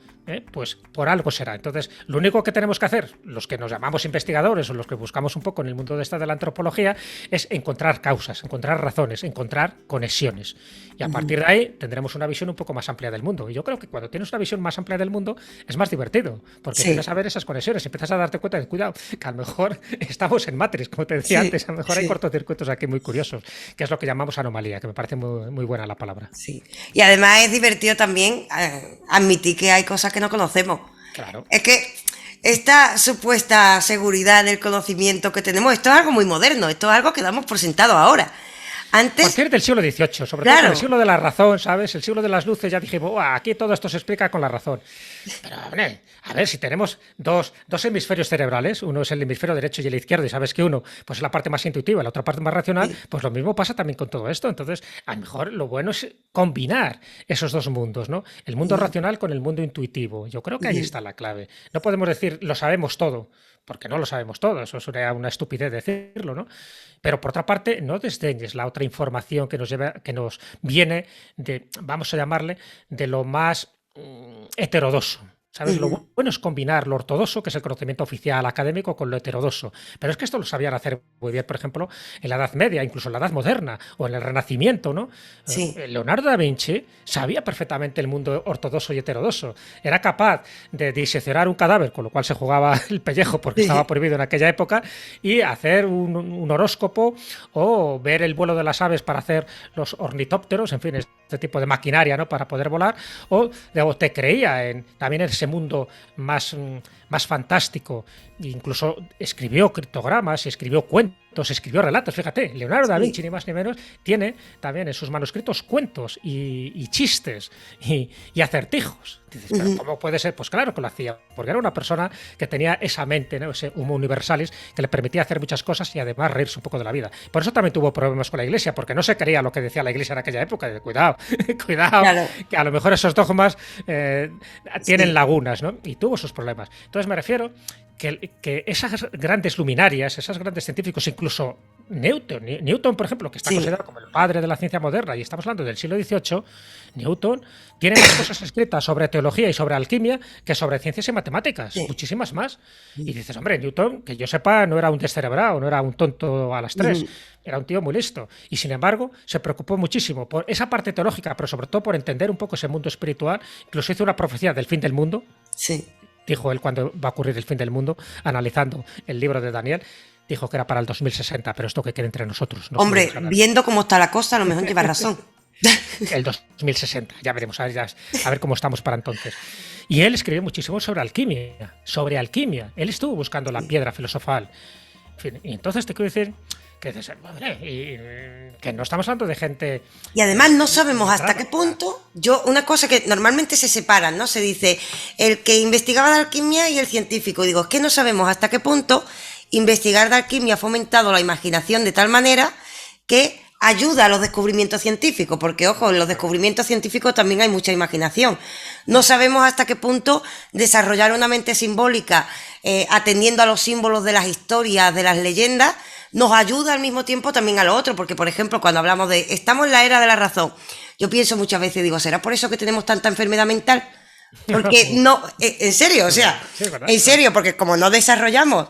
pues por algo será. Entonces, lo único que tenemos que hacer, los que nos llamamos investigadores o los que buscamos un poco en el mundo de la antropología, es encontrar causas, encontrar razones, encontrar conexiones. Y a partir de ahí tendremos una visión un poco más amplia del mundo. Y yo creo que cuando tienes una visión más amplia del mundo es más divertido, porque empiezas a ver esas conexiones, empiezas a darte cuenta de, cuidado, que a lo mejor estamos en Matrix, como te decía antes, a lo mejor hay cortocircuitos aquí muy curiosos, que es lo que llamamos anomalía, que me parece muy, muy buena la palabra. Sí. Y además es divertido también admitir que hay cosas que no conocemos. Claro. Es que esta supuesta seguridad en el conocimiento que tenemos, esto es algo muy moderno, esto es algo que damos por sentado ahora. Antes... Por cierto, del siglo XVIII, sobre todo el siglo de la razón, ¿sabes? El siglo de las luces, ya dije, aquí todo esto se explica con la razón. Pero, a ver, si tenemos dos hemisferios cerebrales, uno es el hemisferio derecho y el izquierdo, y sabes que uno pues es la parte más intuitiva y la otra parte más racional, pues lo mismo pasa también con todo esto. Entonces, a lo mejor lo bueno es combinar esos dos mundos, ¿no? El mundo racional con el mundo intuitivo. Yo creo que ahí está la clave. No podemos decir, lo sabemos todo, porque no lo sabemos todo, eso sería una estupidez decirlo, ¿no? Pero por otra parte, no desdeñes la otra información que nos viene de, vamos a llamarle, de lo más heterodoxo. ¿Sabes? Lo bueno es combinar lo ortodoxo, que es el conocimiento oficial académico, con lo heterodoxo. Pero es que esto lo sabían hacer muy bien, por ejemplo, en la Edad Media, incluso en la Edad Moderna o en el Renacimiento, ¿no? Sí. Leonardo da Vinci sabía perfectamente el mundo ortodoxo y heterodoxo. Era capaz de diseccionar un cadáver, con lo cual se jugaba el pellejo porque estaba prohibido en aquella época, y hacer un horóscopo o ver el vuelo de las aves para hacer los ornitópteros, en fin, este tipo de maquinaria, ¿no? Para poder volar, o te creía también en ese mundo más fantástico. Incluso escribió criptogramas y escribió cuentos escribió relatos, fíjate. Leonardo da Sí. Vinci, ni más ni menos, tiene también en sus manuscritos cuentos y chistes y acertijos. Dices, ¿pero cómo puede ser? Pues claro que lo hacía, porque era una persona que tenía esa mente, ¿no? Ese humo universalis que le permitía hacer muchas cosas y además reírse un poco de la vida. Por eso también tuvo problemas con la Iglesia, porque no se creía lo que decía la Iglesia en aquella época. Cuidado, cuidado, Claro. que a lo mejor esos dogmas tienen Sí. lagunas, ¿no? Y tuvo sus problemas. Entonces me refiero que esas grandes luminarias, esos grandes científicos, incluso Newton, por ejemplo, que está Sí. considerado como el padre de la ciencia moderna, y estamos hablando del siglo XVIII, Newton tiene más cosas escritas sobre teología y sobre alquimia que sobre ciencias y matemáticas, Sí. muchísimas más. Y dices, hombre, Newton, que yo sepa, no era un descerebrado, no era un tonto a las tres, era un tío muy listo. Y sin embargo, se preocupó muchísimo por esa parte teológica, pero sobre todo por entender un poco ese mundo espiritual. Incluso hizo una profecía del fin del mundo. Sí. Dijo él cuando va a ocurrir el fin del mundo, analizando el libro de Daniel, dijo que era para el 2060, pero esto que quede entre nosotros. No Hombre, podemos hablar. viendo cómo está la cosa, a lo mejor lleva razón. El 2060, ya veremos, a ver cómo estamos para entonces. Y él escribió muchísimo sobre alquimia, Él estuvo buscando la piedra filosofal. En fin, y entonces te quiero decir que, que no estamos hablando de gente... Y además no sabemos hasta qué punto, una cosa que normalmente se separan, ¿no? Se dice el que investigaba de alquimia y el científico. Digo, es que no sabemos hasta qué punto investigar de alquimia ha fomentado la imaginación de tal manera que ayuda a los descubrimientos científicos, porque ojo, en los descubrimientos científicos también hay mucha imaginación. No sabemos hasta qué punto desarrollar una mente simbólica atendiendo a los símbolos de las historias, de las leyendas, nos ayuda al mismo tiempo también a lo otro, porque por ejemplo cuando hablamos de estamos en la era de la razón, yo pienso muchas veces, digo, ¿será por eso que tenemos tanta enfermedad mental? Porque no, en serio, o sea, Sí, ¿verdad? en serio, porque como no desarrollamos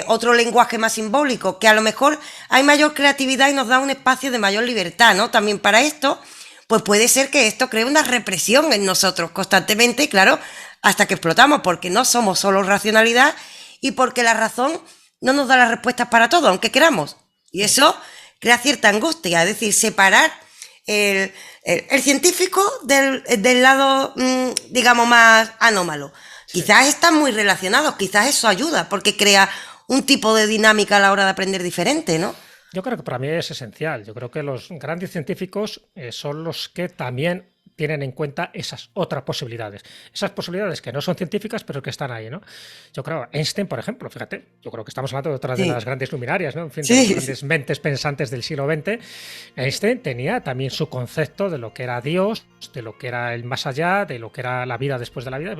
otro lenguaje más simbólico, que a lo mejor hay mayor creatividad y nos da un espacio de mayor libertad, ¿no? También para esto, pues puede ser que esto cree una represión en nosotros constantemente, claro, hasta que explotamos, porque no somos solo racionalidad y porque la razón no nos da las respuestas para todo, aunque queramos. Y eso crea cierta angustia, es decir, separar el científico del lado, digamos, más anómalo. Sí. Quizás están muy relacionados, quizás eso ayuda, porque crea un tipo de dinámica a la hora de aprender diferente, ¿no? Yo creo que para mí es esencial. Yo creo que los grandes científicos son los que también tienen en cuenta esas otras posibilidades. Esas posibilidades que no son científicas, pero que están ahí, ¿no? Yo creo, Einstein, por ejemplo, fíjate, yo creo que estamos hablando de otras de las grandes luminarias, ¿no? En fin, de las grandes mentes pensantes del siglo XX. Einstein tenía también su concepto de lo que era Dios, de lo que era el más allá, de lo que era la vida después de la vida.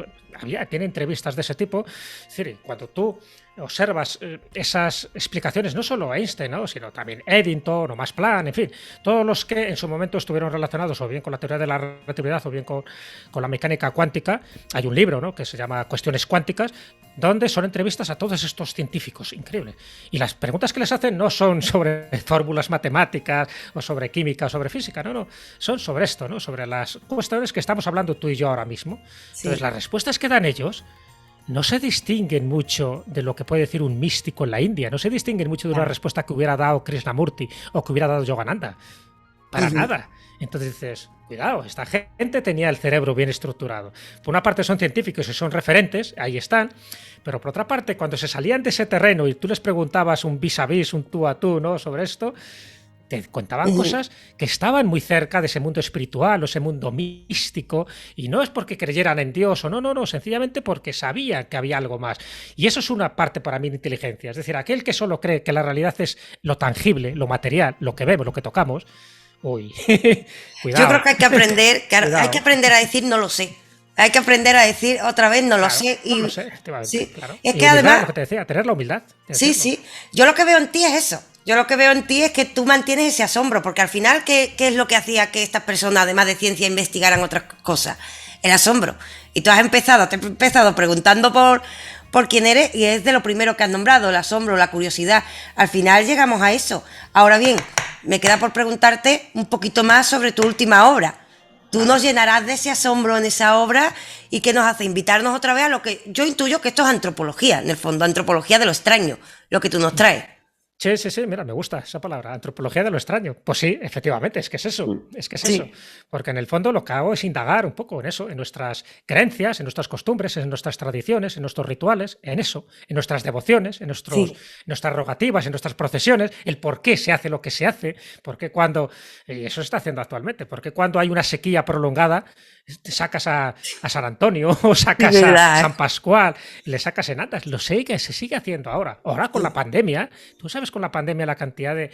Tiene entrevistas de ese tipo. Es decir, cuando tú observas esas explicaciones, no solo Einstein, ¿no? Sino también Eddington o Max Planck, en fin, todos los que en su momento estuvieron relacionados o bien con la teoría de la relatividad o bien con la mecánica cuántica. Hay un libro, ¿no?, que se llama Cuestiones cuánticas, donde son entrevistas a todos estos científicos, increíble. Y las preguntas que les hacen no son sobre fórmulas matemáticas o sobre química o sobre física, no, son sobre esto, ¿no?, sobre las cuestiones que estamos hablando tú y yo ahora mismo. Entonces, las respuestas que dan ellos no se distinguen mucho de lo que puede decir un místico en la India, no se distinguen mucho de una respuesta que hubiera dado Krishnamurti o que hubiera dado Yogananda. Para nada. Entonces dices, cuidado, esta gente tenía el cerebro bien estructurado. Por una parte son científicos y son referentes, ahí están, pero por otra parte, cuando se salían de ese terreno y tú les preguntabas un vis a vis, un tú a tú, ¿no?, sobre esto, te contaban cosas que estaban muy cerca de ese mundo espiritual o ese mundo místico, y no es porque creyeran en Dios o no, sencillamente porque sabían que había algo más. Y eso es una parte para mí de inteligencia. Es decir, aquel que solo cree que la realidad es lo tangible, lo material, lo que vemos, lo que tocamos, uy, cuidado. Yo creo que hay que aprender, hay que aprender a decir no lo sé. Hay que aprender a decir otra vez no lo sé. Y, no lo sé, sí, claro. Es que humildad, además, lo que te decía, tener la humildad. Sí. Yo lo que veo en ti es eso. Yo lo que veo en ti es que tú mantienes ese asombro, porque al final, ¿qué es lo que hacía que estas personas, además de ciencia, investigaran otras cosas? El asombro. Y tú te has empezado preguntando por quién eres, y es de lo primero que has nombrado, el asombro, la curiosidad. Al final llegamos a eso. Ahora bien, me queda por preguntarte un poquito más sobre tu última obra. Tú nos llenarás de ese asombro en esa obra, y que nos hace invitarnos otra vez a lo que yo intuyo que esto es antropología, en el fondo, antropología de lo extraño, lo que tú nos traes. Sí, sí, sí, mira, me gusta esa palabra, antropología de lo extraño. Pues sí, efectivamente, es que es eso, es que es eso. Sí, Porque en el fondo lo que hago es indagar un poco en eso, en nuestras creencias, en nuestras costumbres, en nuestras tradiciones, en nuestros rituales, en eso, en nuestras devociones, en sí. nuestras rogativas, en nuestras procesiones, el por qué se hace lo que se hace, por qué cuando, y eso se está haciendo actualmente, por qué cuando hay una sequía prolongada te sacas a San Antonio o Sí, sacas a verdad, San Pascual, le sacas en andas, lo sé que se sigue haciendo ahora. Ahora con la ¿eh? pandemia, tú sabes con la pandemia la cantidad de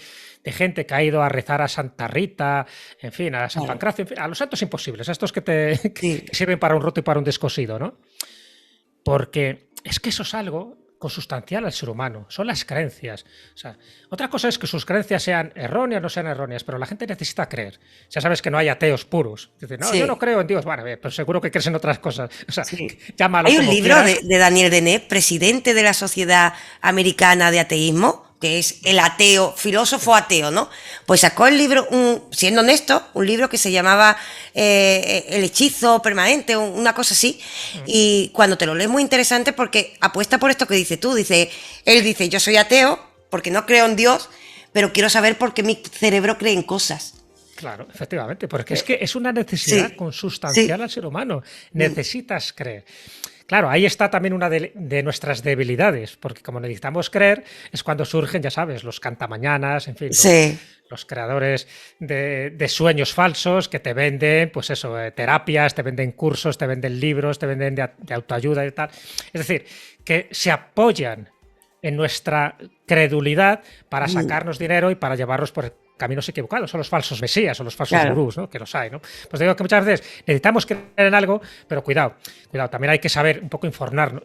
gente que ha ido a rezar a Santa Rita, en fin, a San Claro, Pancracio, en fin, a los santos imposibles, a estos que te sí. que sirven para un roto y para un descosido, ¿no? Porque es que eso es algo consustancial al ser humano, son las creencias. O sea, otra cosa es que sus creencias sean erróneas o no sean erróneas, pero la gente necesita creer. Ya sabes que no hay ateos puros. Dicen, no, yo no Sí, creo en Dios. Bueno, pero seguro que crees en otras cosas. O sea, sí. llámalo Hay un como libro quieras. de Daniel Dennett, presidente de la Sociedad Americana de Ateísmo, que es el ateo, filósofo ateo, ¿no? Pues sacó el libro, siendo honesto, un libro que se llamaba El hechizo permanente, una cosa así. Y cuando te lo lees, muy interesante porque apuesta por esto que dices tú. Él dice, yo soy ateo porque no creo en Dios, pero quiero saber por qué mi cerebro cree en cosas. Claro, efectivamente, porque es que es una necesidad Sí, consustancial sí, al ser humano. mm, Necesitas creer. Claro, ahí está también una de nuestras debilidades, porque como necesitamos creer, es cuando surgen, ya sabes, los cantamañanas, en fin, sí, los creadores de sueños falsos que te venden, pues eso, terapias, te venden cursos, te venden libros, te venden de autoayuda y tal. Es decir, que se apoyan en nuestra credulidad para mm, sacarnos dinero y para llevarnos por caminos equivocados, son los falsos mesías o los falsos claro, gurús, ¿no? Que los hay, ¿no? Pues digo que muchas veces necesitamos creer en algo, pero cuidado, cuidado, también hay que saber un poco informarnos,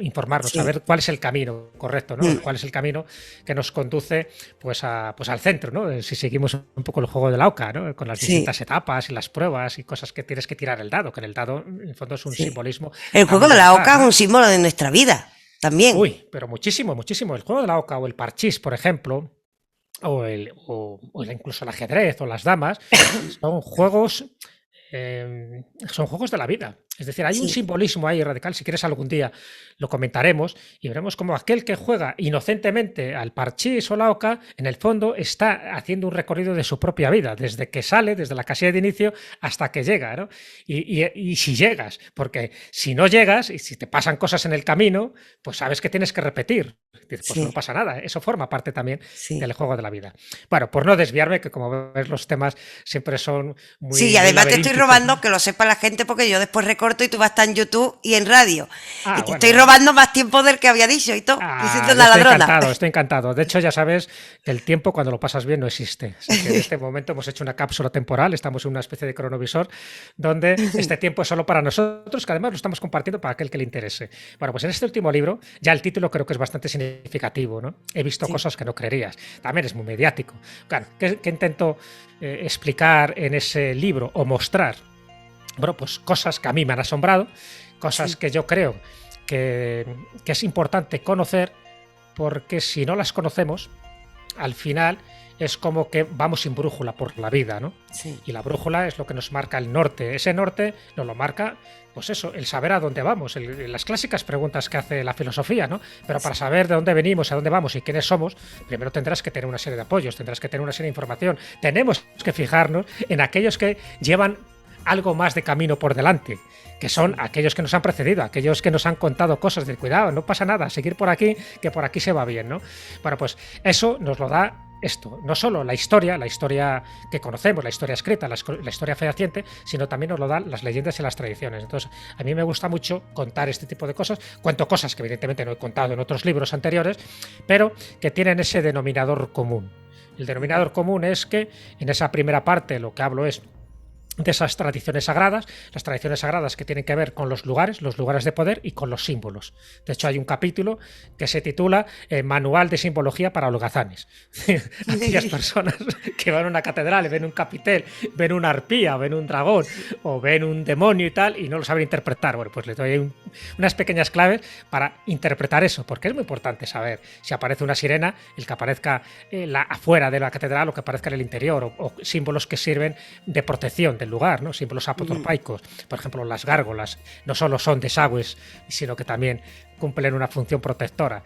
sí. saber cuál es el camino correcto, ¿no? Mm. Cuál es el camino que nos conduce pues al centro, ¿no? Si seguimos un poco el juego de la oca, ¿no? Con las Sí, distintas etapas y las pruebas y cosas que tienes que tirar el dado, que en el dado en el fondo es un sí. simbolismo El a juego muy de la oca montar, es ¿no? un símbolo de nuestra vida, también. Uy, pero muchísimo, muchísimo. El juego de la oca o el parchís, por ejemplo, o incluso el ajedrez o las damas, son son juegos de la vida. Es decir, hay un Sí, simbolismo ahí radical. Si quieres algún día lo comentaremos y veremos cómo aquel que juega inocentemente al parchís o la oca, en el fondo está haciendo un recorrido de su propia vida, desde que sale, desde la casilla de inicio hasta que llega, ¿no? Y si llegas, porque si no llegas y si te pasan cosas en el camino, pues sabes que tienes que repetir. Dices, pues no sí, pasa nada, eso forma parte también del sí. juego de la vida. Bueno, por no desviarme, que como ves los temas siempre son Sí, y muy además te estoy laberínticos, robando, ¿no? que lo sepa la gente, porque yo después recorto y tú vas a estar en YouTube y en radio. Y Ah, te bueno, estoy bueno. robando más tiempo del que había dicho y todo, diciendo Ah, yo una estoy ladrona. encantado, estoy encantado. De hecho, ya sabes que el tiempo cuando lo pasas bien no existe. Así que en este momento hemos hecho una cápsula temporal, estamos en una especie de cronovisor donde este tiempo es solo para nosotros, que además lo estamos compartiendo para aquel que le interese. Bueno, pues en este último libro, ya el título creo que es bastante significativo, ¿no? He visto Sí, cosas que no creerías. También es muy mediático. Claro, ¿qué intento explicar en ese libro o mostrar? Bueno, pues cosas que a mí me han asombrado, cosas sí, que yo creo que es importante conocer, porque si no las conocemos, al final es como que vamos sin brújula por la vida, ¿no? sí. Y la brújula es lo que nos marca el norte. Ese norte nos lo marca, pues eso, el saber a dónde vamos, las clásicas preguntas que hace la filosofía, ¿no? Pero para saber de dónde venimos, a dónde vamos y quiénes somos, primero tendrás que tener una serie de apoyos, tendrás que tener una serie de información. Tenemos que fijarnos en aquellos que llevan algo más de camino por delante, que son Sí. aquellos que nos han precedido, aquellos que nos han contado cosas de cuidado, no pasa nada, seguir por aquí, que por aquí se va bien, ¿no? Bueno, pues eso nos lo da esto, no solo la historia que conocemos, la historia escrita, la historia fehaciente, sino también nos lo dan las leyendas y las tradiciones. Entonces, a mí me gusta mucho contar este tipo de cosas, cuento cosas que evidentemente no he contado en otros libros anteriores, pero que tienen ese denominador común. El denominador común es que en esa primera parte lo que hablo es de esas tradiciones sagradas, las tradiciones sagradas que tienen que ver con los lugares de poder y con los símbolos. De hecho, hay un capítulo que se titula Manual de Simbología para holgazanes. Aquellas personas que van a una catedral y ven un capitel, ven una arpía, ven un dragón o ven un demonio y tal y no lo saben interpretar. Bueno, pues les doy unas pequeñas claves para interpretar eso, porque es muy importante saber si aparece una sirena, el que aparezca afuera de la catedral o que aparezca en el interior, o símbolos que sirven de protección del lugar, ¿no? Símbolos apotropaicos. Por ejemplo, las gárgolas no solo son desagües, sino que también cumplen una función protectora.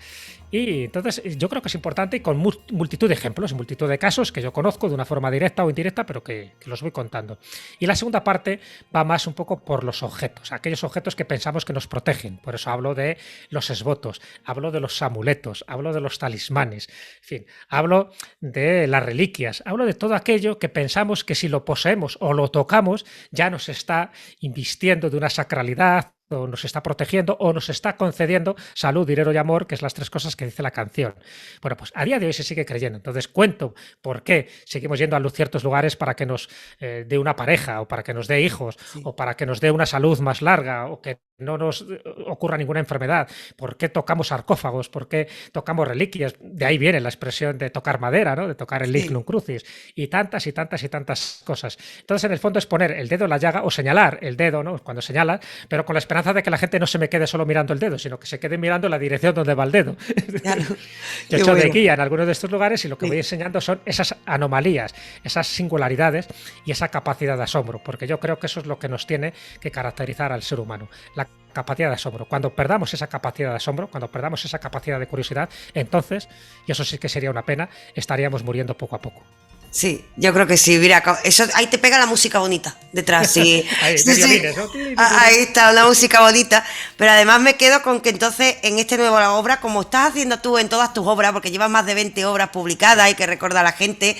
Y entonces yo creo que es importante y con multitud de ejemplos, multitud de casos que yo conozco de una forma directa o indirecta, pero que los voy contando. Y la segunda parte va más un poco por los objetos, aquellos objetos que pensamos que nos protegen. Por eso hablo de los esvotos, hablo de los amuletos, hablo de los talismanes, en fin, hablo de las reliquias, hablo de todo aquello que pensamos que si lo poseemos o lo tocamos ya nos está invistiendo de una sacralidad, o nos está protegiendo o nos está concediendo salud, dinero y amor, que es las tres cosas que dice la canción. Bueno, pues a día de hoy se sigue creyendo. Entonces cuento por qué seguimos yendo a ciertos lugares para que nos dé una pareja o para que nos dé hijos o para que nos dé una salud más larga o que no nos ocurra ninguna enfermedad. ¿Por qué tocamos sarcófagos? ¿Por qué tocamos reliquias? De ahí viene la expresión de tocar madera, ¿no? De tocar el lignum crucis y tantas y tantas y tantas cosas. Entonces, en el fondo es poner el dedo en la llaga o señalar el dedo, ¿no? Cuando señalas, pero con la esperanza de que la gente no se me quede solo mirando el dedo, sino que se quede mirando la dirección donde va el dedo. Claro. Yo he hecho de guía en algunos de estos lugares y lo que voy enseñando son esas anomalías, esas singularidades y esa capacidad de asombro, porque yo creo que eso es lo que nos tiene que caracterizar al ser humano, la capacidad de asombro. Cuando perdamos esa capacidad de asombro, cuando perdamos esa capacidad de curiosidad, entonces, y eso sí que sería una pena, estaríamos muriendo poco a poco. Sí, yo creo que sí. Mira, eso ahí te pega la música bonita detrás. Sí. Ahí, sí, sí. ¿no? Ahí está una música bonita. Pero además me quedo con que entonces en este nuevo obra, como estás haciendo tú en todas tus obras, porque llevas más de 20 obras publicadas, hay que recordar a la gente,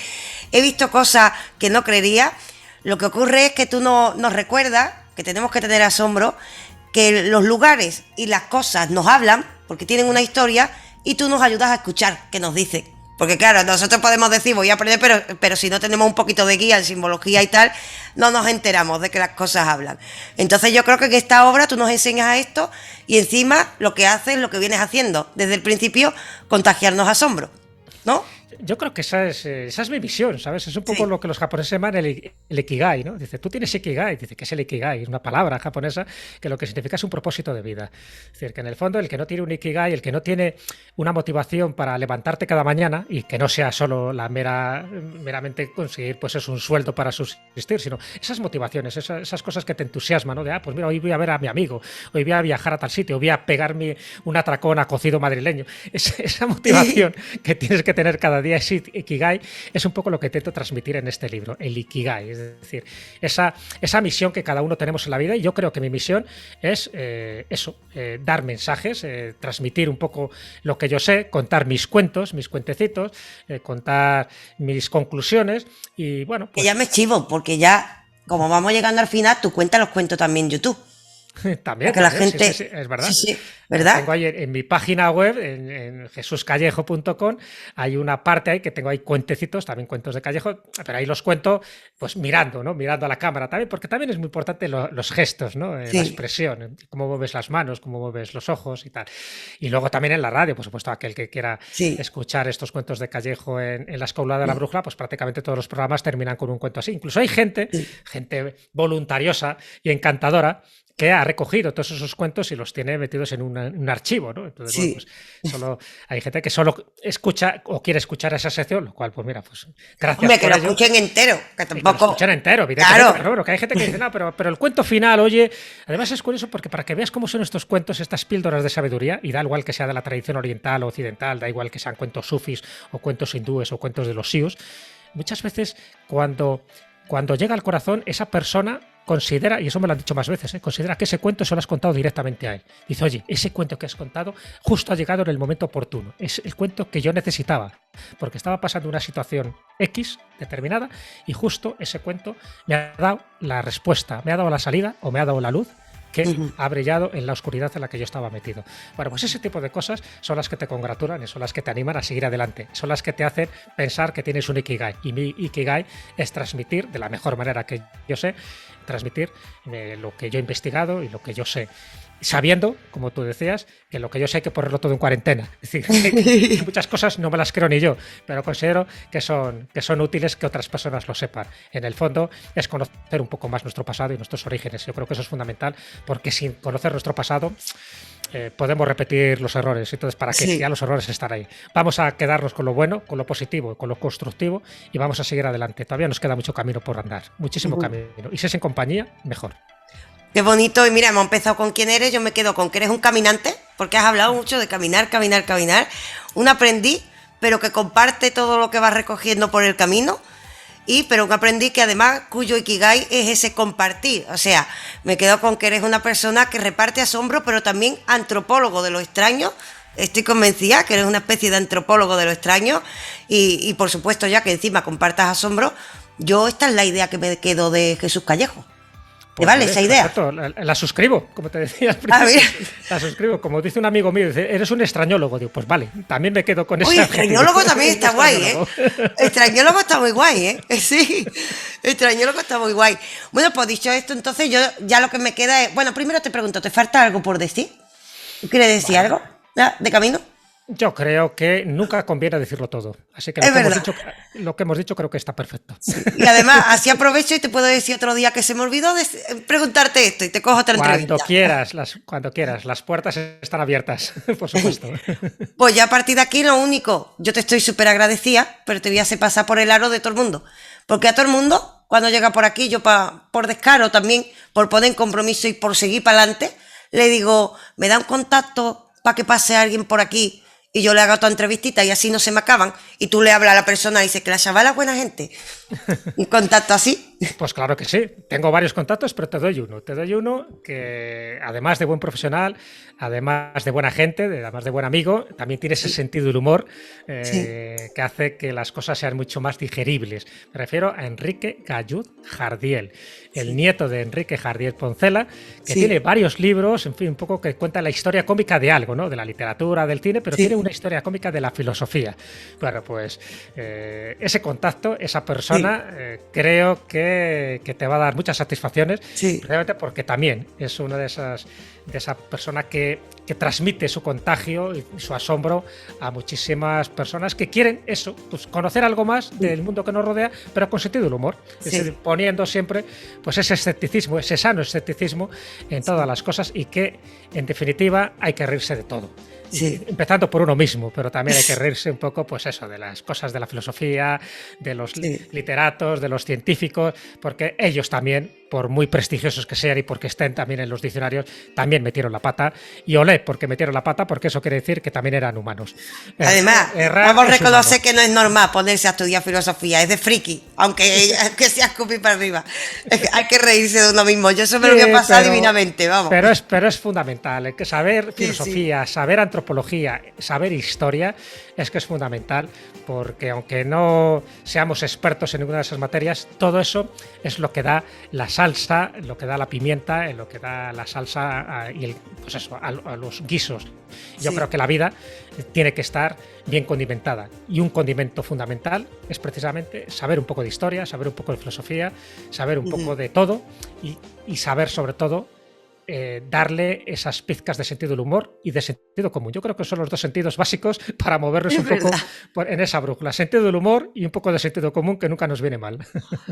he visto cosas que no creería. Lo que ocurre es que tú nos recuerdas que tenemos que tener asombro, que los lugares y las cosas nos hablan porque tienen una historia y tú nos ayudas a escuchar qué nos dicen. Porque claro, nosotros podemos decir voy a aprender, pero si no tenemos un poquito de guía en simbología y tal, no nos enteramos de que las cosas hablan. Entonces yo creo que en esta obra tú nos enseñas a esto y encima lo que haces, lo que vienes haciendo desde el principio, contagiarnos asombro, ¿no? Yo creo que esa es mi visión, ¿sabes? Es un poco lo que los japoneses llaman el ikigai, ¿no? Dice, tú tienes ikigai. Dice, ¿qué es el ikigai? Es una palabra japonesa que lo que significa es un propósito de vida. Es decir, que en el fondo el que no tiene un ikigai, el que no tiene una motivación para levantarte cada mañana y que no sea solo meramente conseguir pues es un sueldo para subsistir, sino esas motivaciones, esas cosas que te entusiasman, ¿no? De, pues mira, hoy voy a ver a mi amigo, hoy voy a viajar a tal sitio, hoy voy a pegarme un atracón a cocido madrileño. Esa motivación que tienes que tener cada día, ese ikigai, es un poco lo que intento transmitir en este libro, el ikigai, es decir, esa misión que cada uno tenemos en la vida, y yo creo que mi misión es dar mensajes, transmitir un poco lo que yo sé, contar mis cuentos, mis cuentecitos, contar mis conclusiones y bueno, pues... Que ya me chivo, porque ya, como vamos llegando al final, tú cuentas los cuentos también en YouTube. También, la gente... sí, es verdad. Sí, ¿verdad? Tengo ahí en mi página web, en jesuscallejo.com, hay una parte ahí que tengo ahí cuentecitos, también cuentos de Callejo, pero ahí los cuento pues mirando, ¿no? Mirando a la cámara también, porque también es muy importante los gestos, ¿no? La expresión, cómo mueves las manos, cómo mueves los ojos y tal. Y luego también en la radio, por supuesto, aquel que quiera escuchar estos cuentos de Callejo en la Escaulada de la Brújula, pues prácticamente todos los programas terminan con un cuento así. Incluso hay gente voluntariosa y encantadora que ha recogido todos esos cuentos y los tiene metidos en un archivo, ¿no? Entonces, bueno, pues solo hay gente que solo escucha o quiere escuchar esa sección, lo cual, pues mira, pues gracias. Hombre, que lo escuchen entero, que tampoco... Que lo escuchen entero, evidentemente, claro. Pero que hay gente que dice, no, pero el cuento final, oye, además es curioso porque para que veas cómo son estos cuentos, estas píldoras de sabiduría, y da igual que sea de la tradición oriental o occidental, da igual que sean cuentos sufis o cuentos hindúes o cuentos de los sius, muchas veces cuando llega al corazón, esa persona considera, y eso me lo han dicho más veces, considera que ese cuento se lo has contado directamente a él. Dice, oye, ese cuento que has contado justo ha llegado en el momento oportuno. Es el cuento que yo necesitaba, porque estaba pasando una situación X determinada y justo ese cuento me ha dado la respuesta, me ha dado la salida o me ha dado la luz que ha brillado en la oscuridad en la que yo estaba metido. Bueno, pues ese tipo de cosas son las que te congratulan y son las que te animan a seguir adelante. Son las que te hacen pensar que tienes un ikigai. Y mi ikigai es transmitir, de la mejor manera que yo sé, transmitir lo que yo he investigado y lo que yo sé. Sabiendo, como tú decías, que lo que yo sé hay que ponerlo todo en cuarentena. Es decir, que muchas cosas no me las creo ni yo, pero considero que son útiles que otras personas lo sepan. En el fondo es conocer un poco más nuestro pasado y nuestros orígenes. Yo creo que eso es fundamental, porque sin conocer nuestro pasado podemos repetir los errores. Entonces, ¿para qué? Ya los errores están ahí. Vamos a quedarnos con lo bueno, con lo positivo, con lo constructivo y vamos a seguir adelante. Todavía nos queda mucho camino por andar, muchísimo camino. Y si es en compañía, mejor. Qué bonito, y mira, hemos empezado con quién eres, yo me quedo con que eres un caminante, porque has hablado mucho de caminar, caminar, caminar. Un aprendiz, pero que comparte todo lo que vas recogiendo por el camino. Pero un aprendiz que además, cuyo ikigai es ese compartir. O sea, me quedo con que eres una persona que reparte asombro, pero también antropólogo de lo extraño. Estoy convencida que eres una especie de antropólogo de lo extraño. Y por supuesto, ya que encima compartas asombro, esta es la idea que me quedo de Jesús Callejo. ¿Te vale esa idea? Exacto, la suscribo, como te decía al principio. La suscribo, como dice un amigo mío, dice, eres un extrañólogo. Digo, pues vale, también me quedo con eso. Oye, extrañólogo también está guay, ¿eh? Extrañólogo está muy guay, ¿eh? Sí, extrañólogo está muy guay. Bueno, pues dicho esto, entonces yo ya lo que me queda es... Bueno, primero te pregunto, ¿te falta algo por decir? ¿Tú quieres decir algo de camino? Yo creo que nunca conviene decirlo todo. Así que lo que hemos dicho creo que está perfecto. Sí. Y además, así aprovecho y te puedo decir otro día que se me olvidó de preguntarte esto y te cojo otra entrevista. Cuando quieras. Las puertas están abiertas, por supuesto. Pues ya a partir de aquí lo único, yo te estoy súper agradecida, pero te voy a hacer pasar por el aro de todo el mundo. Porque a todo el mundo, cuando llega por aquí, yo por descaro también, por poner en compromiso y por seguir para adelante, le digo, me da un contacto para que pase alguien por aquí y yo le hago tu entrevistita y así no se me acaban, y tú le hablas a la persona y dices que la chavala es buena gente. ¿Un contacto así? Pues claro que sí. Tengo varios contactos, pero te doy uno. Te doy uno que, además de buen profesional, además de buena gente, además de buen amigo, también tiene ese sentido del humor que hace que las cosas sean mucho más digeribles. Me refiero a Enrique Gallud Jardiel, el nieto de Enrique Jardiel Poncela, que tiene varios libros, en fin, un poco que cuenta la historia cómica de algo, ¿no? De la literatura, del cine, pero tiene una historia cómica de la filosofía. Bueno, pues ese contacto, esa persona, creo que te va a dar muchas satisfacciones, precisamente porque también es una de esa persona que transmite su contagio y su asombro a muchísimas personas que quieren eso, pues conocer algo más del mundo que nos rodea, pero con sentido del humor, es decir, poniendo siempre pues ese escepticismo, ese sano escepticismo en todas las cosas, y que en definitiva hay que reírse de todo. Empezando por uno mismo, pero también hay que reírse un poco, pues eso, de las cosas de la filosofía, de los literatos, de los científicos, porque ellos también, por muy prestigiosos que sean y porque estén también en los diccionarios, también metieron la pata, y olé porque metieron la pata, porque eso quiere decir que también eran humanos. Además, vamos a reconocer que no es normal ponerse a estudiar filosofía, es de friki, aunque sea escupir para arriba. Hay que reírse de uno mismo, yo eso me lo voy a pasar divinamente, vamos. Pero es fundamental, que saber filosofía, saber antropología, saber historia, es que es fundamental, porque aunque no seamos expertos en ninguna de esas materias, todo eso es lo que da la salsa, lo que da la pimienta, lo que da la salsa pues eso, a los guisos. Yo creo que la vida tiene que estar bien condimentada, y un condimento fundamental es precisamente saber un poco de historia, saber un poco de filosofía, saber un poco de todo, y saber sobre todo darle esas pizcas de sentido del humor y de sentido común. Yo creo que son los dos sentidos básicos para movernos un poco en esa brújula. Sentido del humor y un poco de sentido común, que nunca nos viene mal.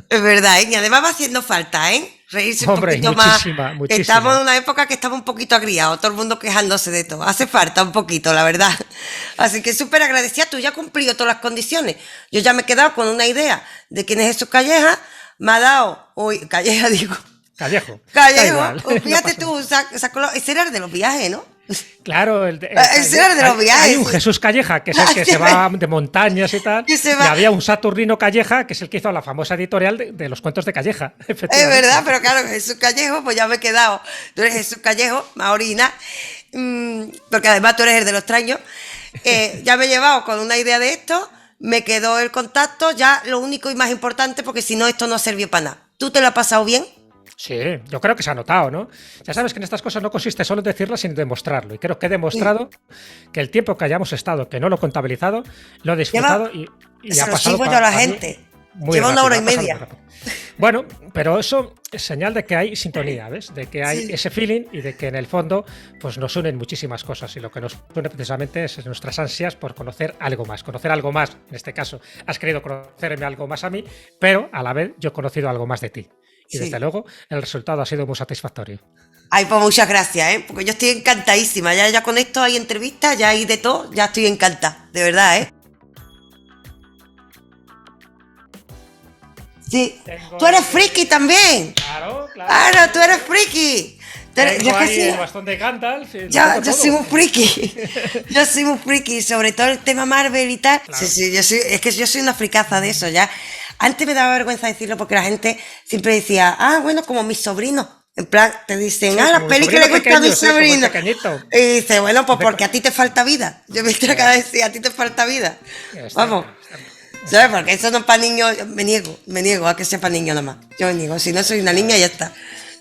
Es verdad, ¿eh? Y además va haciendo falta, ¿eh? Reírse un poquito muchísima. más. Estamos en una época que estamos un poquito agriados, todo el mundo quejándose de todo. Hace falta un poquito, la verdad. Así que súper agradecida. Tú ya has cumplido todas las condiciones. Yo ya me he quedado con una idea de quién es Jesús Calleja. Me ha dado... Uy, Calleja digo... Callejo. Fíjate tú, ese era el de los viajes, ¿no? Claro, ese era el de los viajes. Hay un Jesús Calleja, que es el que se va de montañas y tal. Y había un Saturnino Calleja, que es el que hizo la famosa editorial de los cuentos de Calleja. Es verdad, pero claro, Jesús Callejo, pues ya me he quedado. Tú eres Jesús Callejo, Maurina, porque además tú eres el de los extraños. Ya me he llevado con una idea de esto, me quedó el contacto, ya lo único y más importante, porque si no, esto no ha servido para nada. ¿Tú te lo has pasado bien? Sí, yo creo que se ha notado, ¿no? Ya sabes que en estas cosas no consiste solo en decirlo, sino en demostrarlo. Y creo que he demostrado que el tiempo que hayamos estado, que no lo he contabilizado, lo he disfrutado y ha pasado para la gente. Lleva una hora y media. Bueno, pero eso es señal de que hay sintonía, ¿ves? De que hay ese feeling, y de que en el fondo pues nos unen muchísimas cosas, y lo que nos une precisamente es nuestras ansias por conocer algo más. Conocer algo más, en este caso, has querido conocerme algo más a mí, pero a la vez yo he conocido algo más de ti. Y desde luego el resultado ha sido muy satisfactorio. Ay, pues muchas gracias, ¿eh? Porque yo estoy encantadísima. Ya con esto hay entrevistas, ya hay de todo, ya estoy encantada, de verdad, ¿eh? Sí. Tú eres friki también. Claro. Claro, tú eres friki. Tengo Yo que ahí sí. el bastón de Gandalf. Lo Yo tengo todo. soy muy friki. Yo soy muy friki, sobre todo el tema Marvel y tal. Claro. Sí, es que yo soy una fricaza de eso ya. Antes me daba vergüenza decirlo porque la gente siempre decía, bueno, como mis sobrinos. En plan, te dicen, Sí, las como mi pelis que sobrino le gustan a mi pequeño, sí, como el sobrino. pequeñito. Y dice, bueno, pues porque a ti te falta vida. Yo me estoy acá de decir, a ti te falta vida. Es Vamos. cierto. ¿Sabes? Porque eso no es para niños. Me niego a que sea para niños nada más. Yo me niego. Si no soy una niña, ya está.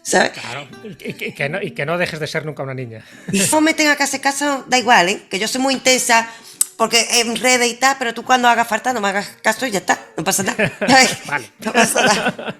¿Sabes? Claro, y que no dejes de ser nunca una niña. Y no me tenga que hacer caso, da igual, ¿eh? Que yo soy muy intensa porque en redes y tal, pero tú cuando hagas falta no me hagas caso y ya está, no pasa nada. ¿Sabes? Vale. No pasa nada.